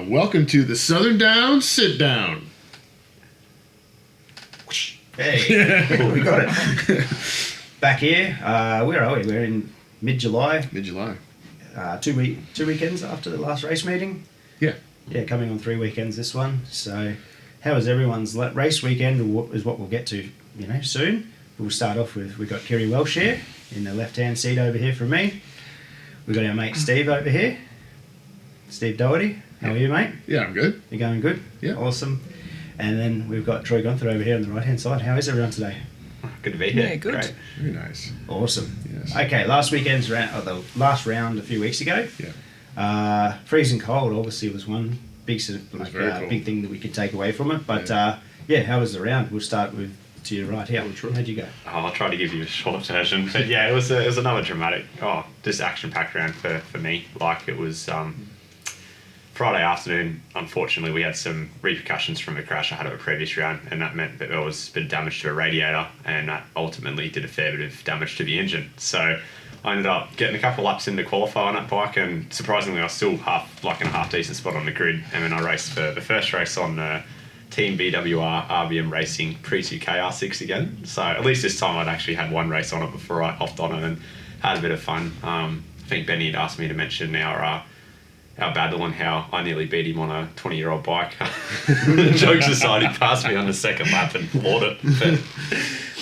welcome to the Southern Downs Sit Down. Hey, we got it. Back here. Where are we? We're in mid-July. Mid-July. Two weekends after the last race meeting. Yeah. Yeah, coming on 3 weekends this one. So, how was everyone's race weekend? Is what we'll get to, soon. We'll start off with, we've got Kiri Welsh here in the left-hand seat over here from me. We've got our mate Steve over here. Steve Dougherty. How are you, mate? Yeah, I'm good. You going good? Yeah. Awesome. And then we've got Troy Guenther over here on the right-hand side. How is everyone today? Good to be here. Yeah, good. Great. Very nice. Awesome. Yes. Okay, last weekend's round, the last round a few weeks ago. Yeah. Freezing cold obviously was one big sort of cold. big thing that we could take away from it. But how was the round? We'll start with to your right here. How'd you go? I'll try to give you a short version, but yeah, it was another dramatic, just action-packed round for me. Like it was Friday afternoon. Unfortunately, we had some repercussions from a crash I had at a previous round, and that meant that there was a bit of damage to a radiator, and that ultimately did a fair bit of damage to the engine. So I ended up getting a couple of laps in to qualify on that bike, and surprisingly, I was still in a half decent spot on the grid. And then I raced for the first race on the Team BWR RBM Racing Pre-2K R6 again. So at least this time I'd actually had one race on it before I hopped on it and had a bit of fun. I think Benny had asked me to mention our battle and how I nearly beat him on a 20-year-old bike. Jokes aside, he passed me on the second lap and floored it. But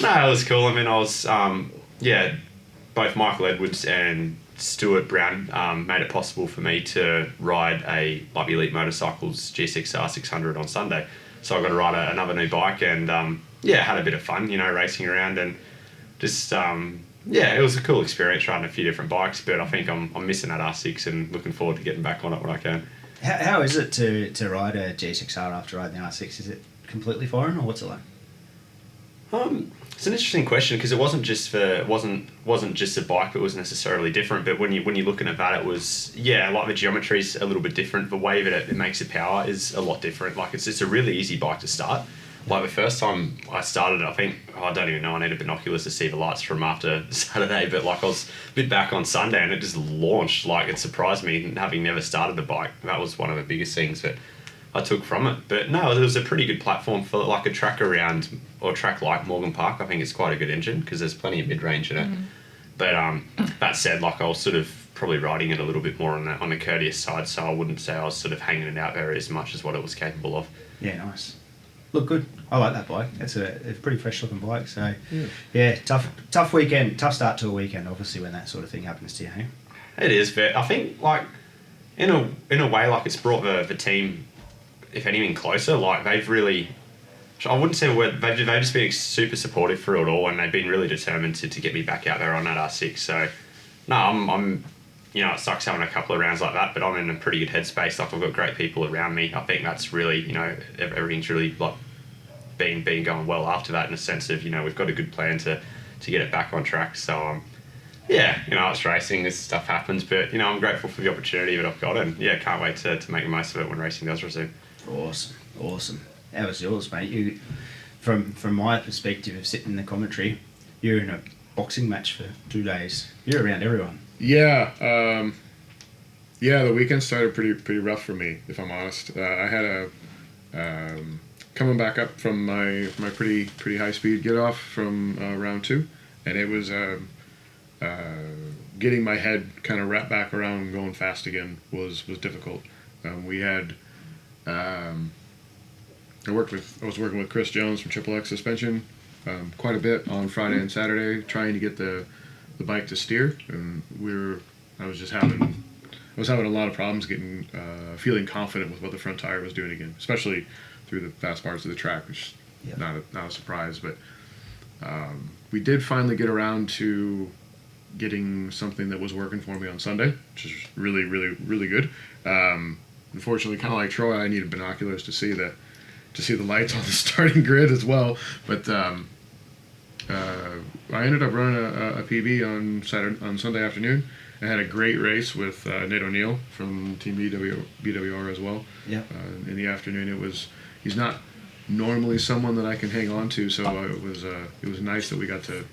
no, it was cool. I mean, I was, both Michael Edwards and Stuart Brown made it possible for me to ride a Elite Motorcycles GSX-R 600 on Sunday. So I got to ride another new bike and, had a bit of fun, racing around and just, it was a cool experience riding a few different bikes, but I think I'm missing that R6 and looking forward to getting back on it when I can. How is it to ride a GSX-R after riding the R6? Is it completely foreign or what's it like? It's an interesting question because it wasn't just a bike that was necessarily different, but when you're looking at that, it was like the geometry's a little bit different. The way that it makes the power is a lot different. Like it's a really easy bike to start. Like the first time I started it, I don't even know, I needed binoculars to see the lights from after Saturday, but like I was a bit back on Sunday and it just launched. Like it surprised me having never started the bike. That was one of the biggest things that I took from it. But no, it was a pretty good platform for like a track around or track like Morgan Park. I think it's quite a good engine because there's plenty of mid-range in it. Mm-hmm. But that said, like I was sort of probably riding it a little bit more on the courteous side, so I wouldn't say I was sort of hanging it out there as much as what it was capable of. Yeah, nice. Look good. I like that bike. It's a pretty fresh looking bike. So tough weekend, tough start to a weekend. Obviously, when that sort of thing happens to you. Hey? It is, but I think like in a way, like it's brought the team, if anything, closer. Like they've really, I wouldn't say they've just been super supportive through it all, and they've been really determined to get me back out there on that R6. So no, I'm it sucks having a couple of rounds like that, but I'm in a pretty good headspace. Like I've got great people around me. I think that's really, everything's really like been going well after that in a sense of, we've got a good plan to get it back on track. So it's racing, this stuff happens, but I'm grateful for the opportunity that I've got, and can't wait to make the most of it when racing does resume. Awesome. How was yours, mate? You, from my perspective of sitting in the commentary, you're in a boxing match for 2 days. You're around everyone. Yeah, the weekend started pretty rough for me, if I'm honest. I had a coming back up from my pretty high speed get off from round 2, and it was getting my head kind of wrapped back around and going fast again was difficult. We had I was working with Chris Jones from Triple X Suspension quite a bit on Friday and Saturday, trying to get the bike to steer, and I was having a lot of problems getting feeling confident with what the front tire was doing again, especially through the fast parts of the track, which is not a surprise. But we did finally get around to getting something that was working for me on Sunday, which is really, really, really good. Unfortunately, kind of like Troy, I needed binoculars to see the lights on the starting grid as well. But I ended up running a PB on Sunday afternoon. I had a great race with Nate O'Neill from Team BWR as well. Yeah. In the afternoon, he's not normally someone that I can hang on to, so it was nice that we got to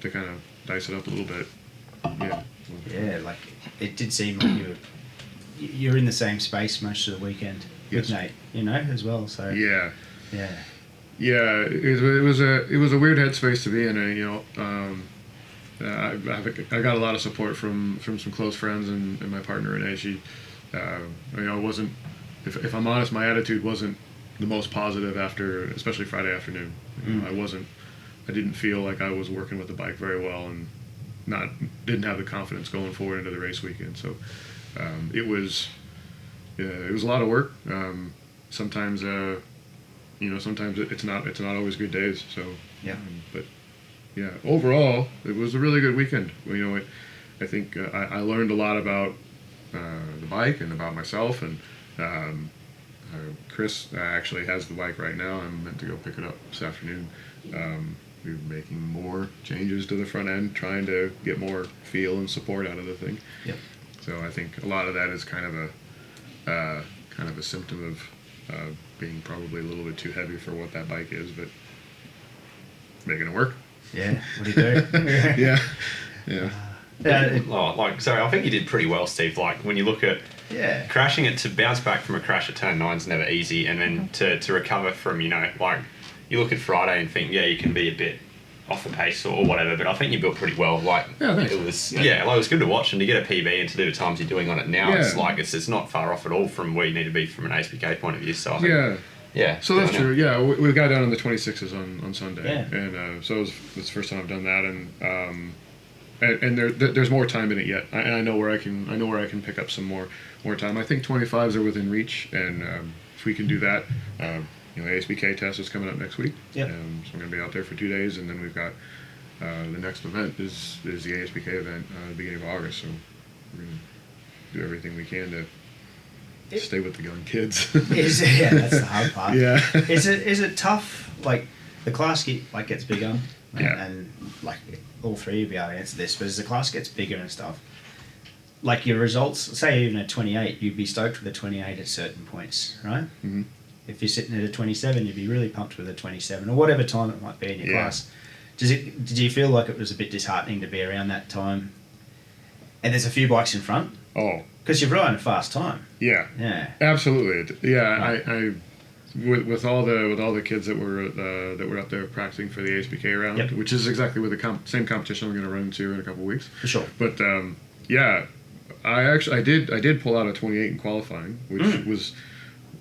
kind of dice it up a little bit. Yeah. Yeah, like it did seem like you were you're in the same space most of the weekend with Yes. Nate, you know, as well. So Yeah. yeah. Yeah, it was a weird headspace to be in, and I got a lot of support from some close friends and my partner Renee. She, it wasn't, if I'm honest, my attitude wasn't the most positive after, especially Friday afternoon. I didn't feel like I was working with the bike very well, and didn't have the confidence going forward into the race weekend. So it was a lot of work. Sometimes. Sometimes it's not always good days. So Yeah. But yeah, overall it was a really good weekend. I think I learned a lot about the bike and about myself. And Chris actually has the bike right now. I'm meant to go pick it up this afternoon. We're making more changes to the front end, trying to get more feel and support out of the thing. Yep. So I think a lot of that is kind of a symptom of being probably a little bit too heavy for what that bike is, but making it work. Yeah. What do you do? Yeah. Yeah. Sorry, I think you did pretty well, Steve. Like, when you look at Yeah. crashing it, to bounce back from a crash at turn 9 is never easy, and then to recover from, you look at Friday and think, yeah, you can be a bit off the pace or whatever, but I think you built pretty well. Like, Yeah, thanks. it was, it was good to watch, and to get a PB and to do the times you're doing on it now, Yeah. it's not far off at all from where you need to be from an ASPK point of view. So I think, Yeah. So that's true. Yeah, we got down on the 26s on Sunday, Yeah. and so it's the first time I've done that, and there's more time in it yet. I know where I can pick up some more time. I think 25s are within reach, and if we can do that, ASBK test is coming up next week. Yep. So I'm going to be out there for 2 days, and then we've got the next event is the ASBK event at the beginning of August. So we're going to do everything we can to stay with the young kids. That's the hard part. Yeah. Is it tough? Like the class gets bigger, and like all three of you are answer this, but as the class gets bigger and stuff, like your results, say even at 28, you'd be stoked with a 28 at certain points, right? Mm-hmm. If you're sitting at a 27, you'd be really pumped with a 27 or whatever time it might be in your class. Did you feel like it was a bit disheartening to be around that time? And there's a few bikes in front. Oh. Because you're riding a fast time. Yeah. Yeah. Absolutely. Yeah. I with all the kids that were up there practicing for the ASBK round, which is exactly with the same competition I'm going to run into in a couple of weeks. For sure. But I did pull out a 28 in qualifying, which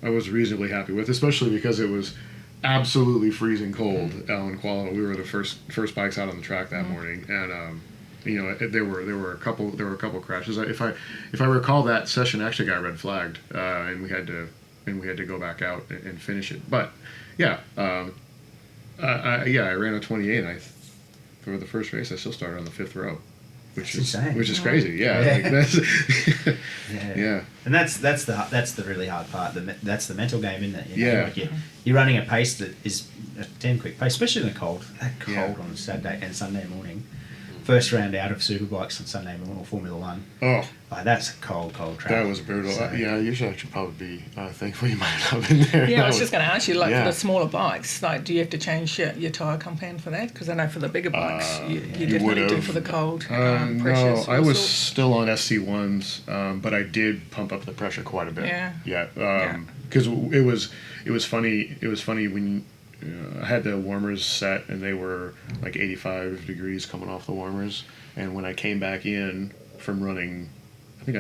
I was reasonably happy with, especially because it was absolutely freezing cold in qualifying. We were the first bikes out on the track that morning, and there were a couple crashes. If I recall, that session actually got red flagged, and we had to go back out and finish it. But I ran a 28. And for the first race, I still started on the 5th row, which is insane. Which is crazy. Yeah. Yeah. And that's the really hard part. That's the mental game, isn't it? Yeah. You're running a pace that is a damn quick pace, especially in the cold. That cold on Saturday and Sunday morning. First round out of Superbikes on Sunday morning or Formula One. Oh. That's a cold track. That was brutal. So, you should probably be thankful you might have been there. Yeah, I was just going to ask you, for the smaller bikes, do you have to change your tyre compound for that? Because I know for the bigger bikes, you definitely do for the cold pressures. No, I was still on SC1s, but I did pump up the pressure quite a bit. Yeah. Because it was funny. It was funny when I had the warmers set, and they were like 85 degrees coming off the warmers, and when I came back in from running, I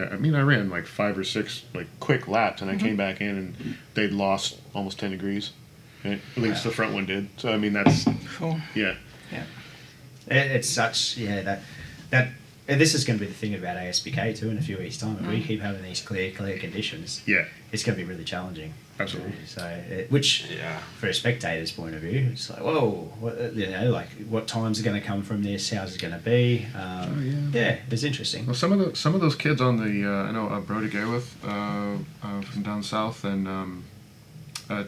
ran like 5 or 6 like quick laps, and I came back in and they'd lost almost 10 degrees. At least the front one did. So that's cool. Yeah. It's such that this is going to be the thing about ASBK too in a few weeks' time. If we keep having these clear conditions, it's going to be really challenging. Absolutely. So, for a spectator's point of view, it's like, whoa, what times are going to come from this? How's it going to be? It's interesting. Well, some of those kids on the I know Brody Gaywith from down south and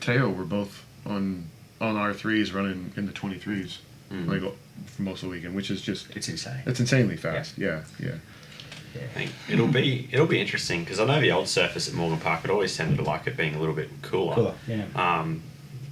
Teo were both on R3s running in the 23s like for most of the weekend, which is just it's insane. It's insanely fast. Yeah. I think it'll be interesting because I know the old surface at Morgan Park, it always tended to like it being a little bit cooler. Yeah.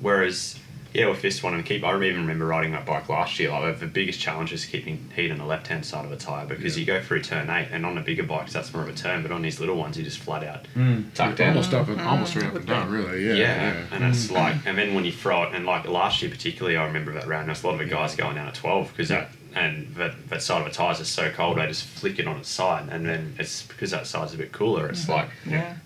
Whereas Yeah, with this one and keep. I even remember riding that bike last year. Like the biggest challenge is keeping heat on the left-hand side of a tyre because you go through turn 8, and on the bigger bikes that's more of a turn, but on these little ones you just flat out tuck down. Almost up and down, really. Yeah. And it's like, and then when you throw it, and like last year particularly, I remember that round. There's a lot of the guys going down at 12 because that side of a tyre is so cold. They just flick it on its side, and then it's because that side's a bit cooler. It's like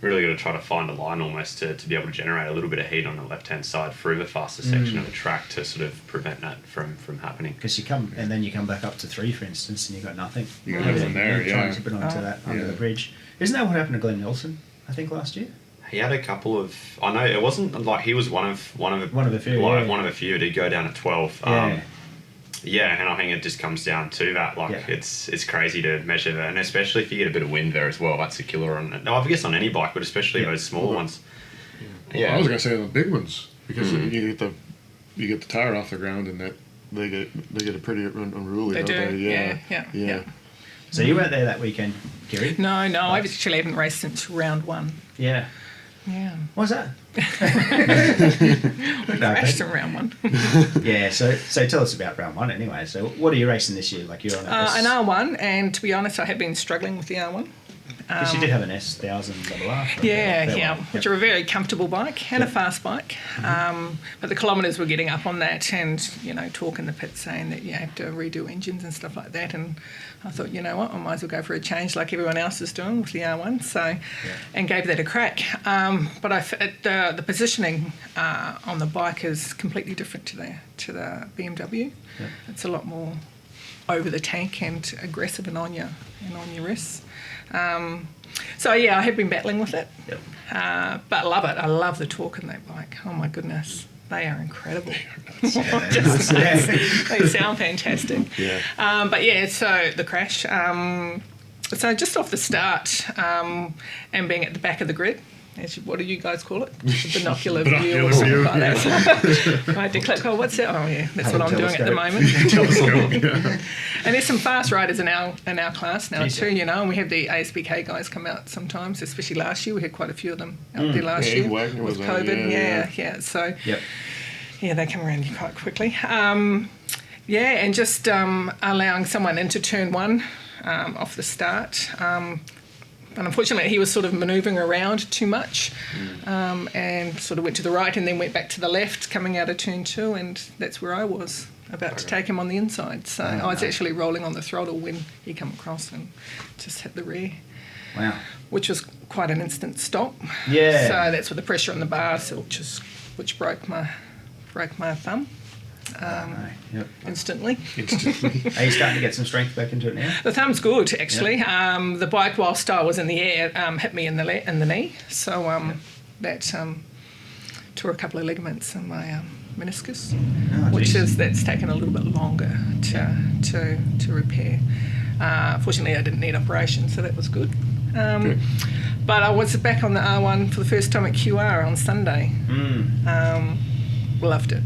really got to try to find a line almost to be able to generate a little bit of heat on the left-hand side through the faster section of the track to sort of prevent that from happening. Because you come back up to 3, for instance, and you've got nothing. You got nothing there, Trying to tip it onto that under the bridge. Isn't that what happened to Glenn Nelson? I think last year. He had a couple of. I know it wasn't like he was one of a few. One of a few. Did go down at 12. Yeah, and I think it just comes down to that. Like it's crazy to measure that, and especially if you get a bit of wind there as well. That's a killer on. No, I guess on any bike, but especially those smaller ones. Yeah, I was gonna say the big ones because you get the tire off the ground and that they get a pretty unruly. They don't do. they? Yeah. So you weren't there that weekend, Kiri? No, I actually haven't raced since round 1. Yeah. Yeah. What was that? We crashed in round 1. Yeah, so tell us about round 1 anyway. So what are you racing this year? Like you're on an R1, and to be honest, I have been struggling with the R1. Because you did have an S1000 Yeah, which are a very comfortable bike and a fast bike. But the kilometres were getting up on that, and talk in the pit saying that you have to redo engines and stuff like that. And I thought, you know what, I might as well go for a change like everyone else is doing with the R1. So, and gave that a crack. But the positioning on the bike is completely different to the BMW. Yeah. It's a lot more over the tank and aggressive and on your wrists. So yeah, I have been battling with it, but I love it. I love the torque in that bike. Oh my goodness, they are incredible. They sound fantastic. Yeah. But yeah, so the crash. So just off the start, and being at the back of the grid. What do you guys call it? Binocular view or something like that. I had to click, what's that? Oh yeah, that's what I'm doing at the moment. And there's some fast riders in our class now too, and we have the ASBK guys come out sometimes, especially last year. We had quite a few of them out there last year with COVID. So they come around you quite quickly. And just allowing someone into turn 1 off the start. But unfortunately, he was sort of manoeuvring around too much and sort of went to the right and then went back to the left coming out of turn 2, and that's where I was, about to take him on the inside. So I was actually rolling on the throttle when he came across and just hit the rear. Wow. Which was quite an instant stop. Yeah. So that's with the pressure on the bar, which broke my thumb. Instantly. Are you starting to get some strength back into it now? The thumb's good, actually. The bike, whilst I was in the air, hit me in the knee, so that tore a couple of ligaments in my meniscus, that's taken a little bit longer to repair. Fortunately, I didn't need operation, so that was good. But I was back on the R1 for the first time at QR on Sunday. Loved it.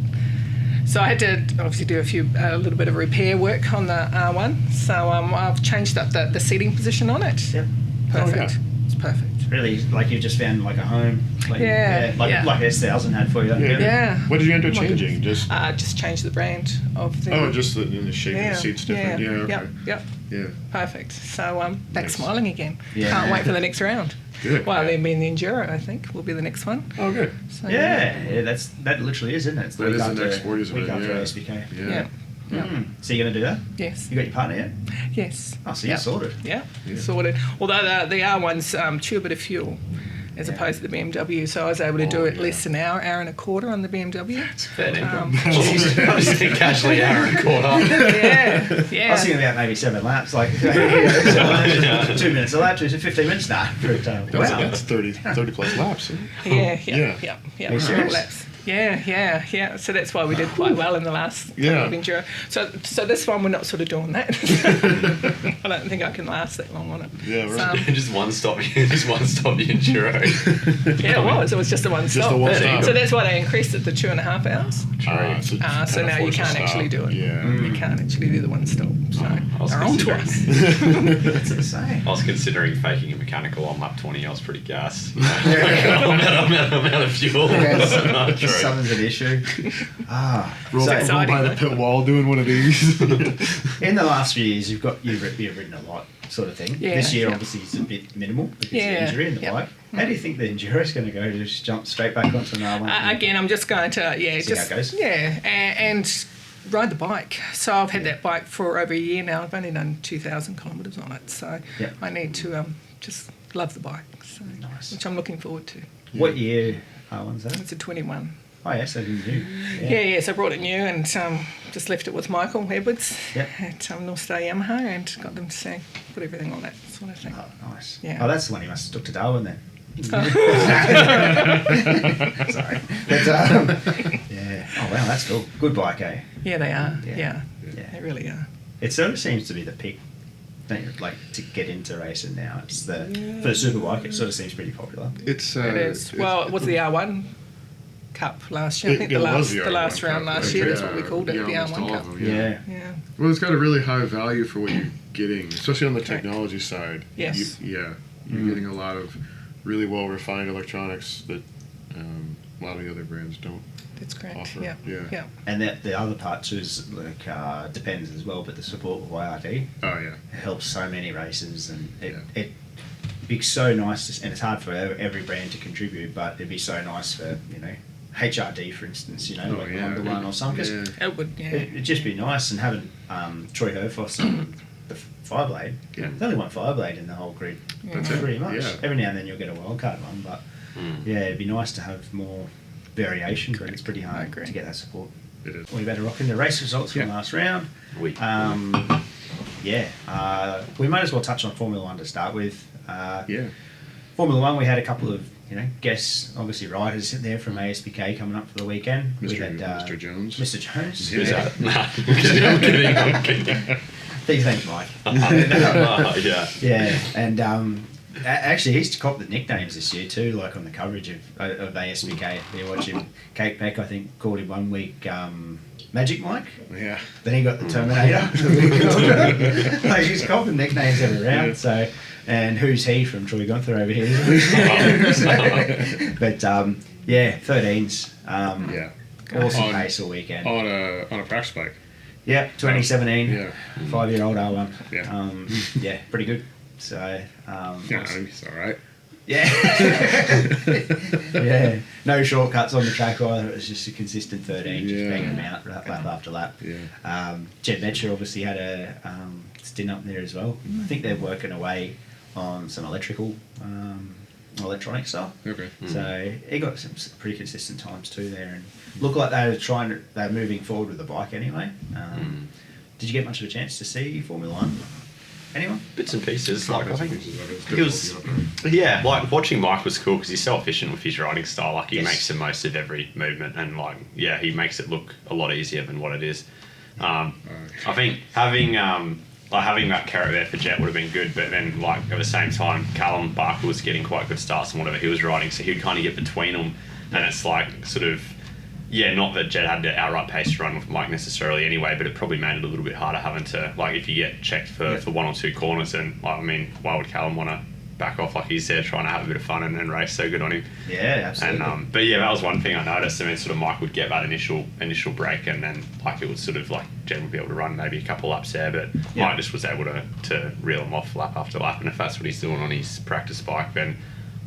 So I had to obviously do a little bit of repair work on the R1. So I've changed up the seating position on it. Yep. Perfect. It's perfect. Really, like you just found like a home. Like S1000 had for you. Yeah. What did you end up changing? Just change the brand of the. Just the shape of the seats different. Yep. Yeah. Perfect. So back smiling again. Yeah. Can't wait for the next round. Good. Well, then being the Enduro, I think, will be the next one. Oh, good. So, that literally is, isn't it? It's that is the next sport, isn't it? Week after ASBK. Yeah. So you're going to do that? Yes. You got your partner yet? Yes. Oh, so you're sorted. Yeah, sorted. Although the R1's chew a bit of fuel as opposed to the BMW, so I was able to do it less than an hour and a quarter on the BMW. Fair casually hour and a quarter. I was thinking about maybe 7 laps, like 2 minutes a lap, 15 minutes now. That's 30 plus laps. Yeah. Are you serious? Laps. Yeah. So that's why we did quite well in the last couple of Enduro. So this one we're not sort of doing that. I don't think I can last that long on it. Yeah, right. just one stop the enduro. Yeah, it was just the one stop. the one stop. So that's why they increased it to 2.5 hours. So kinda now you force a can't stop. actually do it. Yeah. You can't actually do the one stop. So I was they're on to considering- us. That's insane. I was considering faking a mechanical on lap 20. I was pretty gassed. I'm out of fuel. Not true. Something's an issue. Roll by exciting, the though. pit wall doing one of these. In the last few years, you've ridden a lot, sort of thing. Yeah, This year, yeah. obviously, it's a bit minimal because of Yeah, the injury in the yeah. bike. How do you think the enduro's going to go? To just jump straight back onto another one? Again, I'm just going to See just how it goes? and ride the bike. So I've had that bike for over a year now. I've only done 2,000 kilometres on it, so Yeah. I need to just love the bike. So, Nice. which I'm looking forward to. What year one's that? It's a 21. Oh, yes, I didn't know. Yeah, so I brought it new and just left it with Michael Edwards Yep. at North Star Yamaha and got them to say, put everything on that sort of thing. Oh, nice. Yeah. Oh, that's the one you must have took to Darwin then. Oh. Sorry. But, yeah. Oh, wow, that's cool. Good bike, eh? Yeah, they are. Yeah. Yeah. Yeah. They really are. It sort of seems to be the pick, don't you, like, to get into racing now. It's for the superbike, it sort of seems pretty popular. It's It is. Well, it was the R1 Cup last year. I think the last round last year, that's what we called it, the R1 Cup. Yeah. Yeah. Well, it's got a really high value for what you're getting, especially on the technology side. Yes. You're getting a lot of really well refined electronics that a lot of the other brands don't That's correct. offer. Yeah. And the other part too is, like, depends as well, but the support of YRD Oh yeah. helps so many races, and Yeah. it'd be so nice, and it's hard for every brand to contribute, but it'd be so nice for, HRD, for instance, Oh, like yeah. Honda One or something. 'Cause Yeah. It would, yeah. it'd just be nice, and having Troy Herfoss on the Fireblade. Yeah. There's only one Fireblade in the whole grid, That's it. pretty much. Yeah. Every now and then you'll get a wildcard one, but yeah, it'd be nice to have more variation, but it's pretty I hard agree. to get that support. It is. We better rock into race results from Yeah. the last round. We- We might as well touch on Formula One to start with. Yeah. Formula One, we had a couple of guests, obviously riders there from ASBK coming up for the weekend. We Mr. had Mr. Jones. Mr. Jones. Who's yeah. that? Nah, I'm kidding. I'm kidding. His name's Mike. Yeah. Yeah, and actually, he's copped the nicknames this year too, like on the coverage of ASBK. If you watch him, Kate Beck, I think, called him one week Magic Mike. Yeah. Then he got the Terminator. the week like, he's copping nicknames every round. Yeah. So, and who's he from Troy Guenther over here? But yeah, 13s. Yeah. Awesome On- pace all weekend. On a practice bike. Yep, 2017. Yeah. 5-year-old R1. Yeah. Yeah, pretty good. So, Yeah, it's all right. yeah. Yeah. No shortcuts on the track either. It was just a consistent 13, just Yeah. banging them out lap after lap. Yeah. Jed Metcher obviously had a stint up there as well. I think they're working away on some electronic stuff. Okay. So he got some pretty consistent times too there, and looked like they're moving forward with the bike anyway. Did you get much of a chance to see Formula One? Anyone? Bits and pieces. Like, I think It's it was, yeah, like watching Mike was cool because he's so efficient with his riding style. Like he Yes. makes the most of every movement, and like, yeah, he makes it look a lot easier than what it is. I think having that carrot there for Jet would have been good, but then like at the same time, Callum Barker was getting quite good starts on whatever he was riding, so he'd kind of get between them, and it's like sort of. Yeah, not that Jet had the outright pace to run with Mike necessarily anyway, but it probably made it a little bit harder having to, like, if you get checked for one or two corners, and, like, I mean, why would Callum want to back off like he's there trying to have a bit of fun and race? So good on him. Yeah, absolutely. And but yeah, that was one thing I noticed. I mean, sort of Mike would get that initial break, and then like it was sort of like Jet would be able to run maybe a couple laps there, but Yeah. Mike just was able to reel him off lap after lap. And if that's what he's doing on his practice bike, then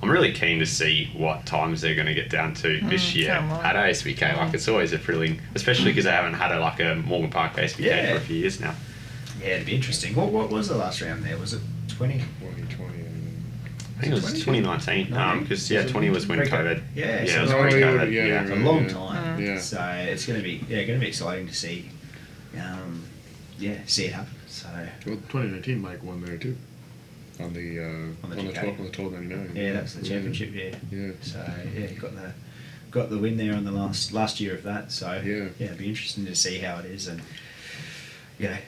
I'm really keen to see what times they're going to get down to this year so am I. at ASBK. Like it's always a thrilling, especially because they haven't had a Morgan Park ASBK Yeah. for a few years now. Yeah, it'd be interesting. What was the last round there? Was it 20? 2020. I think it was 2019 because 20 was when Pre- COVID. Yeah, yeah, so it was Oh, yeah, pre-COVID. yeah, Yeah, It's a right, long yeah. time. Yeah. So it's going to be exciting to see. See it happen. So Well, 2019 Mike won there too. On the On the on the GK. 1299. yeah, that was the championship year. Yeah. So yeah, he got the win there on the last year of that. So Yeah. it'd be interesting to see how it is. And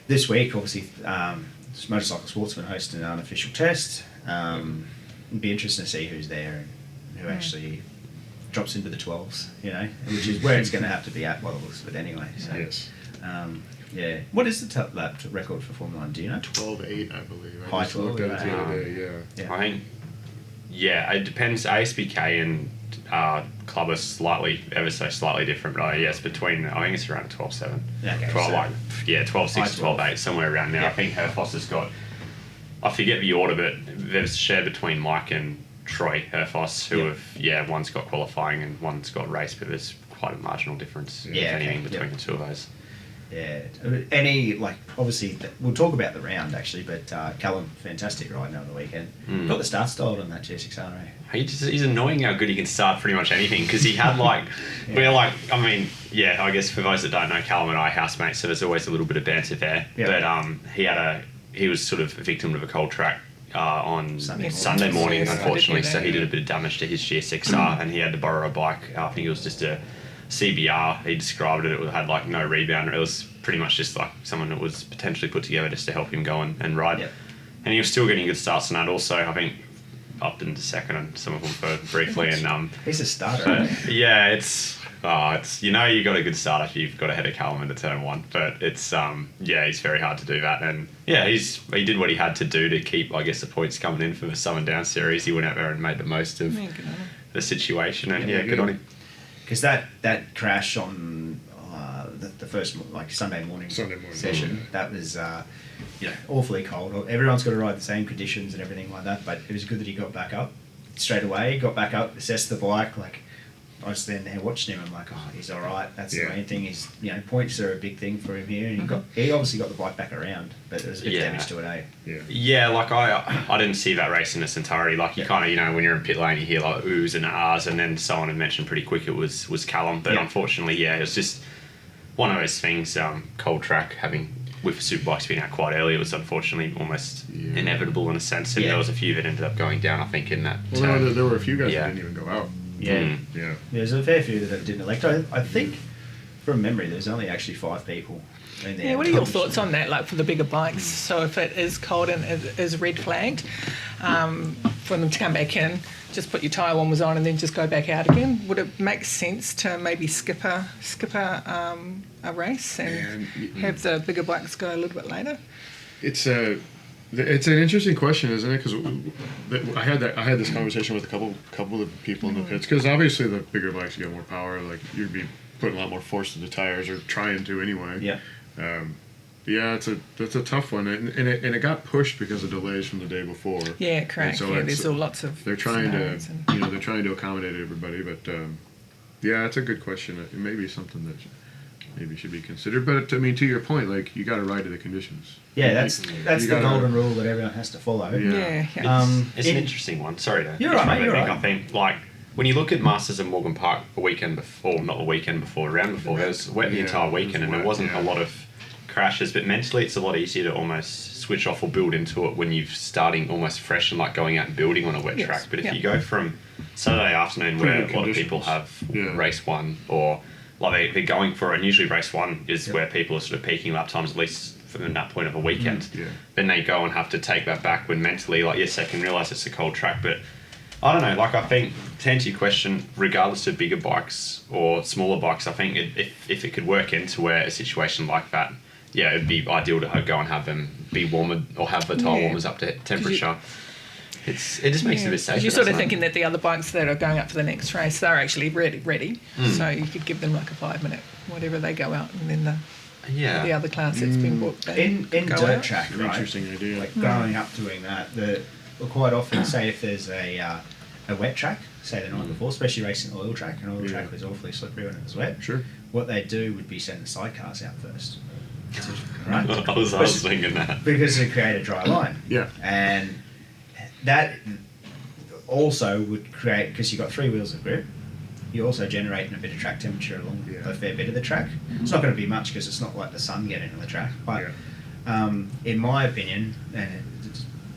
this week obviously Motorcycle Sportsmen hosting an unofficial test. It'd be interesting to see who's there and who actually drops into the 12s, which is where it's going to have to be at by the looks of it anyway. So, Yes. yeah. What is the lap record for Formula 1? Do you know? 12.8, I believe. I High just looked at it the 12, other day. Yeah. I think, it depends. ASBK and club are ever so slightly different, but it's between, I think it's around 12.7. Okay, 12, so 12.6 to 12.8, somewhere around there. Yeah. I think Herfoss has got, I forget the order, but there's shared between Mike and Troy Herfoss, who have, one's got qualifying and one's got race, but there's quite a marginal difference, if anything, between the two of those. Yeah. Obviously, we'll talk about the round actually, but Callum, fantastic right now on the weekend. Got the start styled on that GSX-R. He's annoying how good he can start pretty much anything, because he had I guess for those that don't know, Callum and I are housemates, so there's always a little bit of banter there. Yeah. But he was sort of a victim of a cold track on Sunday morning, Yes, I did unfortunately, hear so that, he did a bit of damage to his GSX-R and he had to borrow a bike. I think it was just a CBR. He described it. It had no rebound. It was pretty much just someone that was potentially put together just to help him go and ride. Yep. And he was still getting good starts on that. Also, I think up into second and some of them for briefly. And He's a starter. but, Right? yeah, it's you got a good start if you've got ahead of Callum into turn one. But it's he's very hard to do that. And he did what he had to do to keep, I guess, the points coming in for the Southern Down series. He went out there and made the most of Yeah, good on him. the situation. And Yeah, good on him. Because that crash on the first Sunday morning session, that was awfully cold. Everyone's got to ride the same conditions and everything like that. But it was good that he got back up straight away. Got back up, assessed the bike. I was then there watching him. I'm like, oh, he's all right. That's the main thing. He's points are a big thing for him here. And he obviously got the bike back around, but there was a bit of damage to it, eh? Yeah, I didn't see that race in its entirety. You kind of, when you're in pit lane, you hear oohs and ahs, and then someone had mentioned pretty quick it was Callum. But unfortunately, it was just one of those things. Cold track, with superbikes being out quite early, it was unfortunately almost inevitable in a sense. And there was a few that ended up going down, I think, in that. Well, there were a few guys that didn't even go out. Yeah. Yeah. There's a fair few that didn't elect. I think, from memory, there's only actually 5 people in there. Yeah, what are your thoughts on that, for the bigger bikes? So if it is cold and it is red flagged, for them to come back in, just put your tyre warmers on and then just go back out again? Would it make sense to maybe skip a race and have the bigger bikes go a little bit later? It's an interesting question, isn't it? Because I had this conversation with a couple of people in the pits. Because obviously the bigger bikes get more power. You'd be putting a lot more force to the tires, or trying to anyway. Yeah. It's a tough one, and it got pushed because of delays from the day before. Yeah, correct. So There's lots of. They're trying to scenarios they're trying to accommodate everybody, but it's a good question. It may be something that maybe should be considered. But to your point, you got to ride to the conditions. Yeah, that's the golden rule that everyone has to follow. Yeah. It's an interesting one. Sorry to. You're right, mate. You're right. I think when you look at Masters at Morgan Park the weekend before, not the weekend before, the round before, there was wet the entire weekend, and there wasn't a lot of crashes. But mentally, it's a lot easier to almost switch off or build into it when you're starting almost fresh and going out and building on a wet track. But if you go from Saturday afternoon, where a lot of people have race one, or they're going for it, and usually race one is where people are sort of peaking lap times, at least from that point of a weekend. Then they go and have to take that back when mentally, yes, they can realise it's a cold track, but I don't know. I think, to answer your question, regardless of bigger bikes or smaller bikes, I think if it could work into where a situation like that, it'd be ideal to go and have them be warmer or have the tyre warmers up to temperature. It just makes it a bit safer. You're sort of thinking that the other bikes that are going up for the next race, they're actually ready. So you could give them a 5-minute, whatever they go out, and then the other class that's been bought back. In dirt track, An right? interesting idea. Growing up doing that, we'll quite often say if there's a wet track, say the night before, especially racing oil track, and oil track was awfully slippery when it was wet. Sure. What they do would be send the sidecars out first. Right? I was thinking that. Because it create a dry line. Yeah. And that also would create, because you've got 3 wheels of grip, you're also generating a bit of track temperature along a fair bit of the track. It's not going to be much because it's not like the sun getting on the track. But in my opinion, and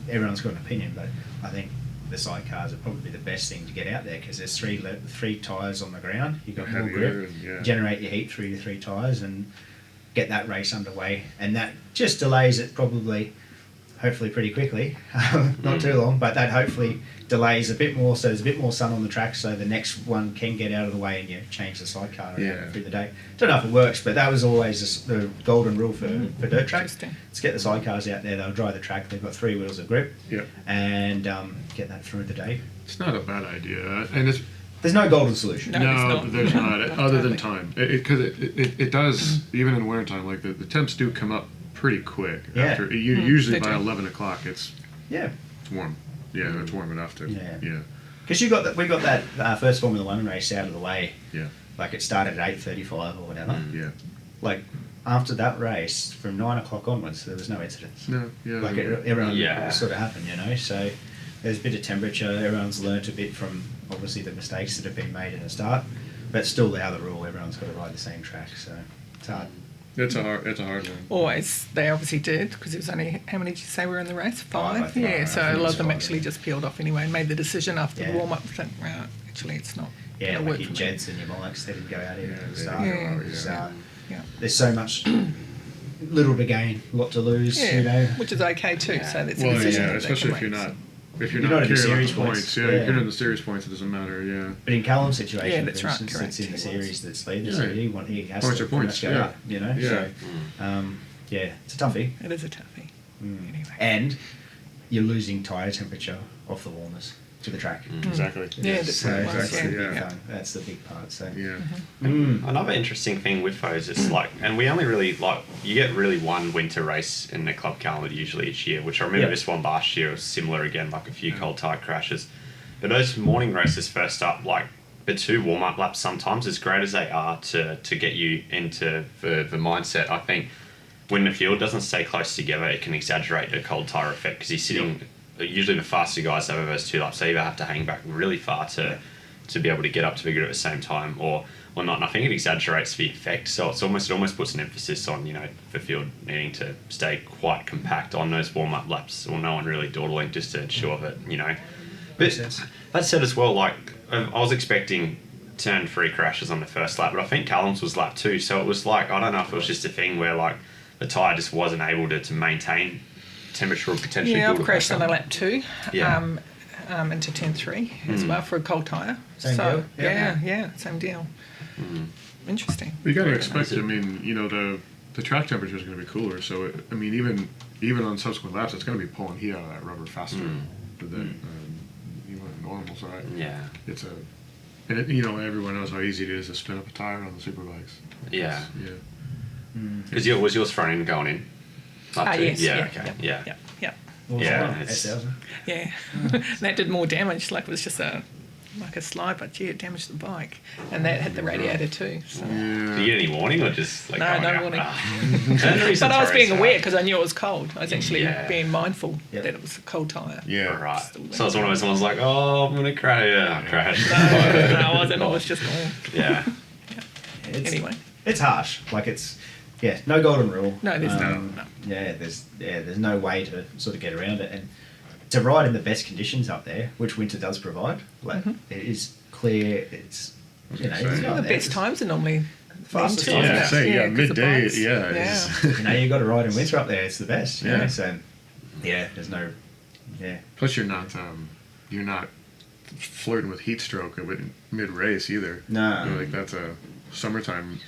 everyone's got an opinion, but I think the sidecars are probably the best thing to get out there because there's 3 tyres on the ground. You've got more grip, generate your heat through your 3 tyres and get that race underway. And that just delays it probably hopefully pretty quickly, not too long, but that hopefully delays a bit more, so there's a bit more sun on the track, so the next one can get out of the way and change the sidecar around through the day. Don't know if it works, but that was always the golden rule for dirt tracks. Let's get the sidecars out there, they'll dry the track, they've got 3 wheels of grip, and get that through the day. It's not a bad idea, and it's there's no golden solution. No, there's not. Other than time, because it does even in wintertime. Like the temps do come up pretty quick. After usually by 11 o'clock, it's warm. Yeah, it's warm enough to. Yeah. Because we got that first Formula One race out of the way. Yeah. Like it started at 8:35 or whatever. Yeah. Like after that race, from 9 o'clock onwards, there was no incidents. No. Yeah. Like everyone sort of happened, So there's a bit of temperature. Everyone's learnt a bit from obviously the mistakes that have been made in the start, but still the other rule, everyone's got to ride the same track, so it's hard. It's a hard one. Always, they obviously did, because it was only, how many did you say were in the race? 5? I think. Yeah, so I think a lot of them it's 5, actually just peeled off anyway and made the decision after the Yeah. warm-up, think, well, actually it's not Yeah, gonna like work your for me. jets and your mics, they didn't go out even at the start. Yeah. It's, Yeah. There's so much little to gain, lot to lose, Yeah, which is okay too, so that's a Well, decision that they especially can if you're make. not. If You're you're not not in the carrying series up the points, points, if yeah. you're in the series points, it doesn't matter. Yeah. But in Callum's situation, Yeah, for that's right, instance, correct, it's in the he series was. that's leader, Yeah. so he has Points to are points, go yeah. up, Yeah. So, it's a toughie. It is a toughie. Anyway. And you're losing tyre temperature off the warmers to the track. Exactly. Yeah, that's So what it was, that's the yeah. big Yeah. fun. That's the big part. So Yeah. Another interesting thing with those is like, and we only really like, you get really one winter race in the club calendar usually each year, which I remember Yep. this one last year was similar again, like a few cold tire crashes. But those morning races first up, like the 2 warm-up laps sometimes, as great as they are to get you into the mindset, I think when the field doesn't stay close together, it can exaggerate the cold tire effect because you're sitting, usually the faster guys over those 2 laps, they either have to hang back really far to be able to get up to the grid at the same time or not. And I think it exaggerates the effect. So it almost puts an emphasis on, the field needing to stay quite compact on those warm-up laps or no one really dawdling just to ensure that, But Makes sense. that said as well, like, I was expecting turn 3 crashes on the first lap, but I think Callum's was lap 2. So it was like, I don't know if it was just a thing where, like, the tyre just wasn't able to maintain temperature or potentially Yeah, build I've it crashed back on up. a lap 2 Yeah. into turn 3 as well for a cold tyre. Same so, deal? Yeah, same deal. Interesting. You got to Very expect. nice. I mean, the track temperature is going to be cooler. So even on subsequent laps, it's going to be pulling heat out of that rubber faster than even normal. So Yeah. it's and everyone knows how easy it is to spin up a tire on the superbikes. Yeah. Yeah. Was yours front end going in? Lap 2? Yes. Yeah, okay. Yeah. Yeah. What was Yeah, that? it's- S1000? Yeah. That did more damage. Like it was just a slide, but it damaged the bike, and that hit the radiator too. So. Did you get any warning or just like No, going no out? warning. But But I was being aware because I knew it was cold. I was actually Yeah. being mindful Yep. that it was a cold tyre. Yeah. Right. Still So it's one of those ones like, oh, I'm gonna crash. Yeah, crash. No, I wasn't. I was just Yeah. anyway. It's harsh. Like no golden rule. No, there's no. Yeah, there's no way to sort of get around it, and to ride in the best conditions up there, which winter does provide. Like it is clear. It's Okay, it's so- not The there. best times are normally Fastest winter, times. isn't it? Yeah, 'cause the midday. bikes- Yeah. You got to ride in winter up there. It's the best. Yeah. So there's no. Yeah. Plus, you're not flirting with heat stroke mid race either. No. Like that's a summertime.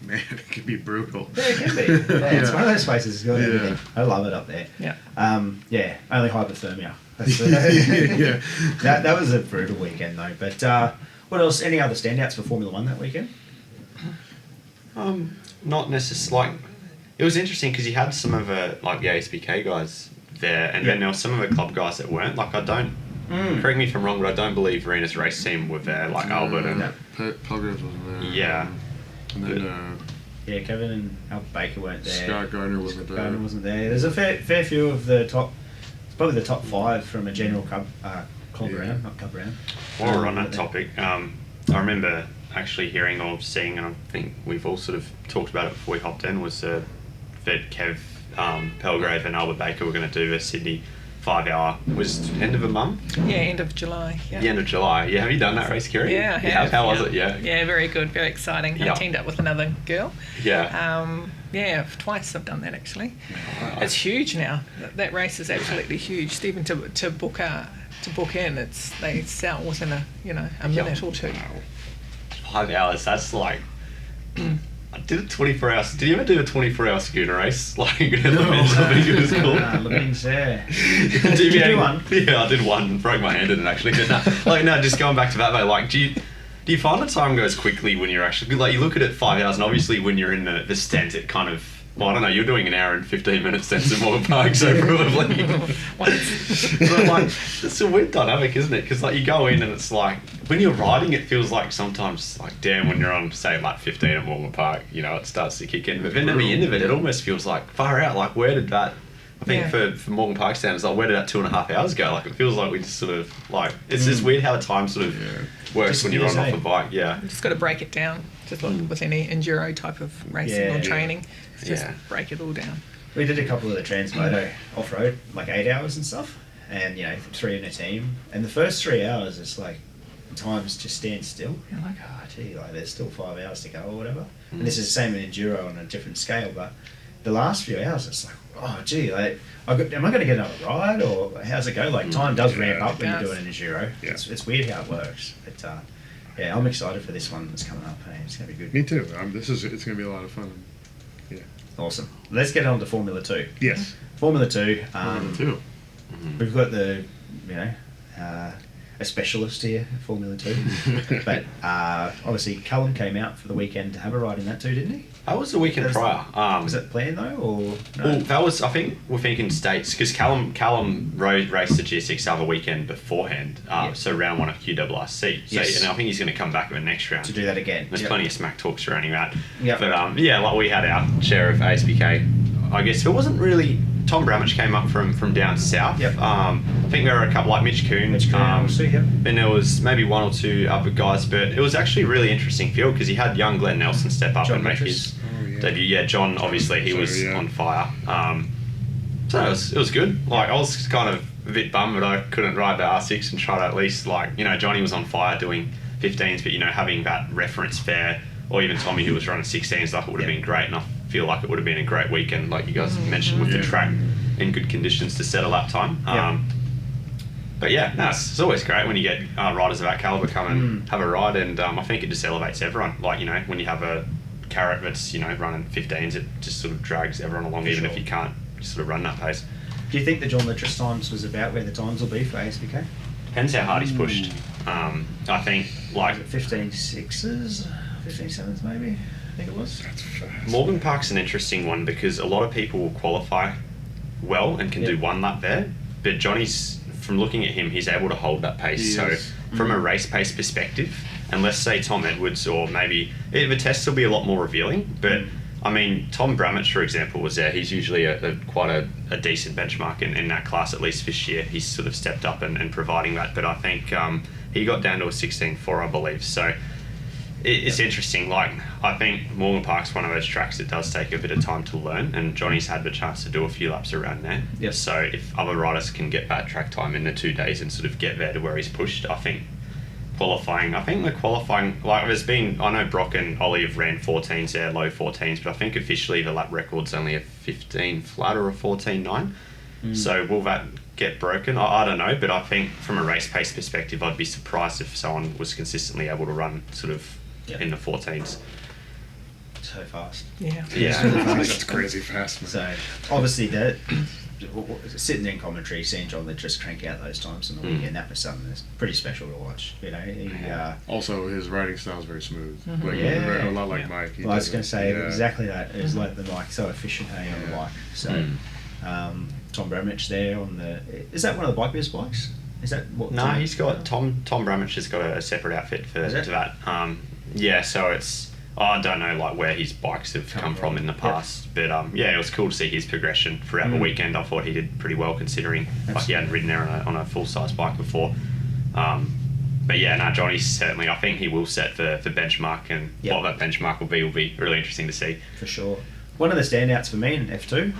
Man, it can be brutal. Yeah, it can be. Yeah, it's Yeah. one of those places. It's got Yeah. everything. I love it up there. Yeah. Only hypothermia. That's Yeah. that was a brutal weekend though. But what else? Any other standouts for Formula One that weekend? Not necessarily. Like, it was interesting because you had some of the ASPK guys there, and then there were some of the club guys that weren't. Like, I don't. Correct me if I'm wrong, but I don't believe Rena's race team were there. Like Albert and Pilgrims wasn't there. yeah. And then Yeah, Kevin and Albert Baker weren't there. Scott Gardner wasn't there. Gardner wasn't there. There's a fair few of the top. It's probably the top 5 from a general club round, not cup round. While we're on that topic, I remember actually hearing or seeing, and I think we've all sort of talked about it before we hopped in, was that Kev Pelgrave and Albert Baker were going to do the Sydney 5-hour was end of a month. Yeah, end of July. Yeah. The end of July. Yeah, have you done that race, Kiri? Yeah, I You have. How was it? Yeah. Yeah, very good, very exciting. Yeah. I teamed up with another girl. Yeah. Yeah, twice I've done that actually. It's huge now. That race is absolutely huge. Even to book in, they sell within a minute or two. 5 hours. That's like. I did a 24 hours. Did you ever do a 24-hour schooner race? Like, I think it was cool. Levines, yeah. Did you do one? Yeah, I did one. Broke my hand in it actually. But no, just going back to that though. Like, do you find the time goes quickly when you're actually like you look at it 5 hours, and obviously when you're in the stent, it kind of. Well, I don't know. You're doing an hour and 15 minutes then to Morgan Park, so probably. But like, it's a weird dynamic, isn't it? Because like you go in and it's like when you're riding, it feels like sometimes like damn when you're on say like 15 at Morgan Park, it starts to kick in. But then at the end of it, it almost feels like far out. Like where did that? I think for Morgan Park standards, like where did that 2.5 hours go? Like it feels like we just sort of like it's just weird how the time sort of works Just when you're on is, off a bike. Yeah. You just got to break it down. Just like with any enduro type of racing or training, just break it all down. We did a couple of the Transmoto off-road, like 8 hours and stuff, and 3 in a team. And the first 3 hours, it's like times just stand still. You're like, like there's still 5 hours to go or whatever. And this is the same in enduro on a different scale, but the last few hours, it's like, like, am I going to get another ride or how's it go? Like time does ramp up when you're doing an enduro. Yeah. It's weird how it works, but I'm excited for this one that's coming up. Hey, it's going to be good. Me too. It's going to be a lot of fun. Yeah. Awesome. Let's get on to Formula 2. Yes. Formula 2. Formula 2. We've got the, a specialist here, Formula 2. But obviously, Callum came out for the weekend to have a ride in that too, didn't he? That was the weekend prior. Was that planned though, or no? Well, that was. I think we're thinking states because Callum raced the GSX the weekend beforehand. So round 1 of QRRC. So and I think he's going to come back in the next round to do that again. There's plenty of smack talk surrounding that. Yep. But like we had our share of ASBK. I guess it wasn't really. Tom Bramage came up from down south. Yep. I think there were a couple like Mitch Coon. Then there was maybe 1 or 2 other guys, but it was actually a really interesting field because he had young Glenn Nelson step up and make his debut. Yeah, John obviously he was on fire. So it was good. Like I was kind of a bit bummed that I couldn't ride the R6 and try to at least Johnny was on fire doing 15s, but having that reference fair or even Tommy who was running 16s, like it would have been great. And I feel like it would have been a great weekend, like you guys mentioned, with the track in good conditions to set a lap time. But it's always great when you get riders of that caliber come and have a ride, and I think it just elevates everyone. Like when you have a carrot that's running 15s, it just sort of drags everyone along, even if you can't sort of run that pace. Do you think the John Letras times was about where the times will be for ASBK? Depends how hard he's pushed. I think like 15.6s, 15.7s maybe. I think it was. That's fast. Morgan Park's an interesting one because a lot of people will qualify well and can do 1 lap there, but Johnny's, from looking at him, he's able to hold that pace. So from a race pace perspective, and let's say Tom Edwards or maybe the tests will be a lot more revealing, but I mean Tom Bramage for example was there. He's usually quite a decent benchmark in that class, at least this year. He's sort of stepped up and providing that, but I think he got down to a 16.4 I believe. So it's interesting. Like I think Morgan Park's one of those tracks that does take a bit of time to learn, and Johnny's had the chance to do a few laps around there. Yep. So if other riders can get that track time in the 2 days and sort of get there to where he's pushed, I think the qualifying, like I know Brock and Ollie have ran 14s there, low 14s, but I think officially the lap record's only a 15 flat or a 14.9. So will that get broken? I don't know, but I think from a race pace perspective, I'd be surprised if someone was consistently able to run sort of in the 14s. So fast. Yeah. That's crazy fast, man. So obviously that sitting in commentary, seeing John Letras crank out those times on the weekend, that was something that's pretty special to watch. Also, his riding style is very smooth. Mm-hmm. A lot like Mike. I was going to say exactly that. It was like the Mike, so efficient on the bike. So Tom Bramage there on the. Is that one of the Bike Biz bikes? Is that what? No, he's got Tom Bramage has got a separate outfit for that. So it's. I don't know like where his bikes have come from in the past, but it was cool to see his progression throughout the weekend. I thought he did pretty well considering like he hadn't ridden there on a full size bike before. But Johnny certainly, I think he will set for benchmark, and what that benchmark will be really interesting to see. For sure. One of the standouts for me in F2,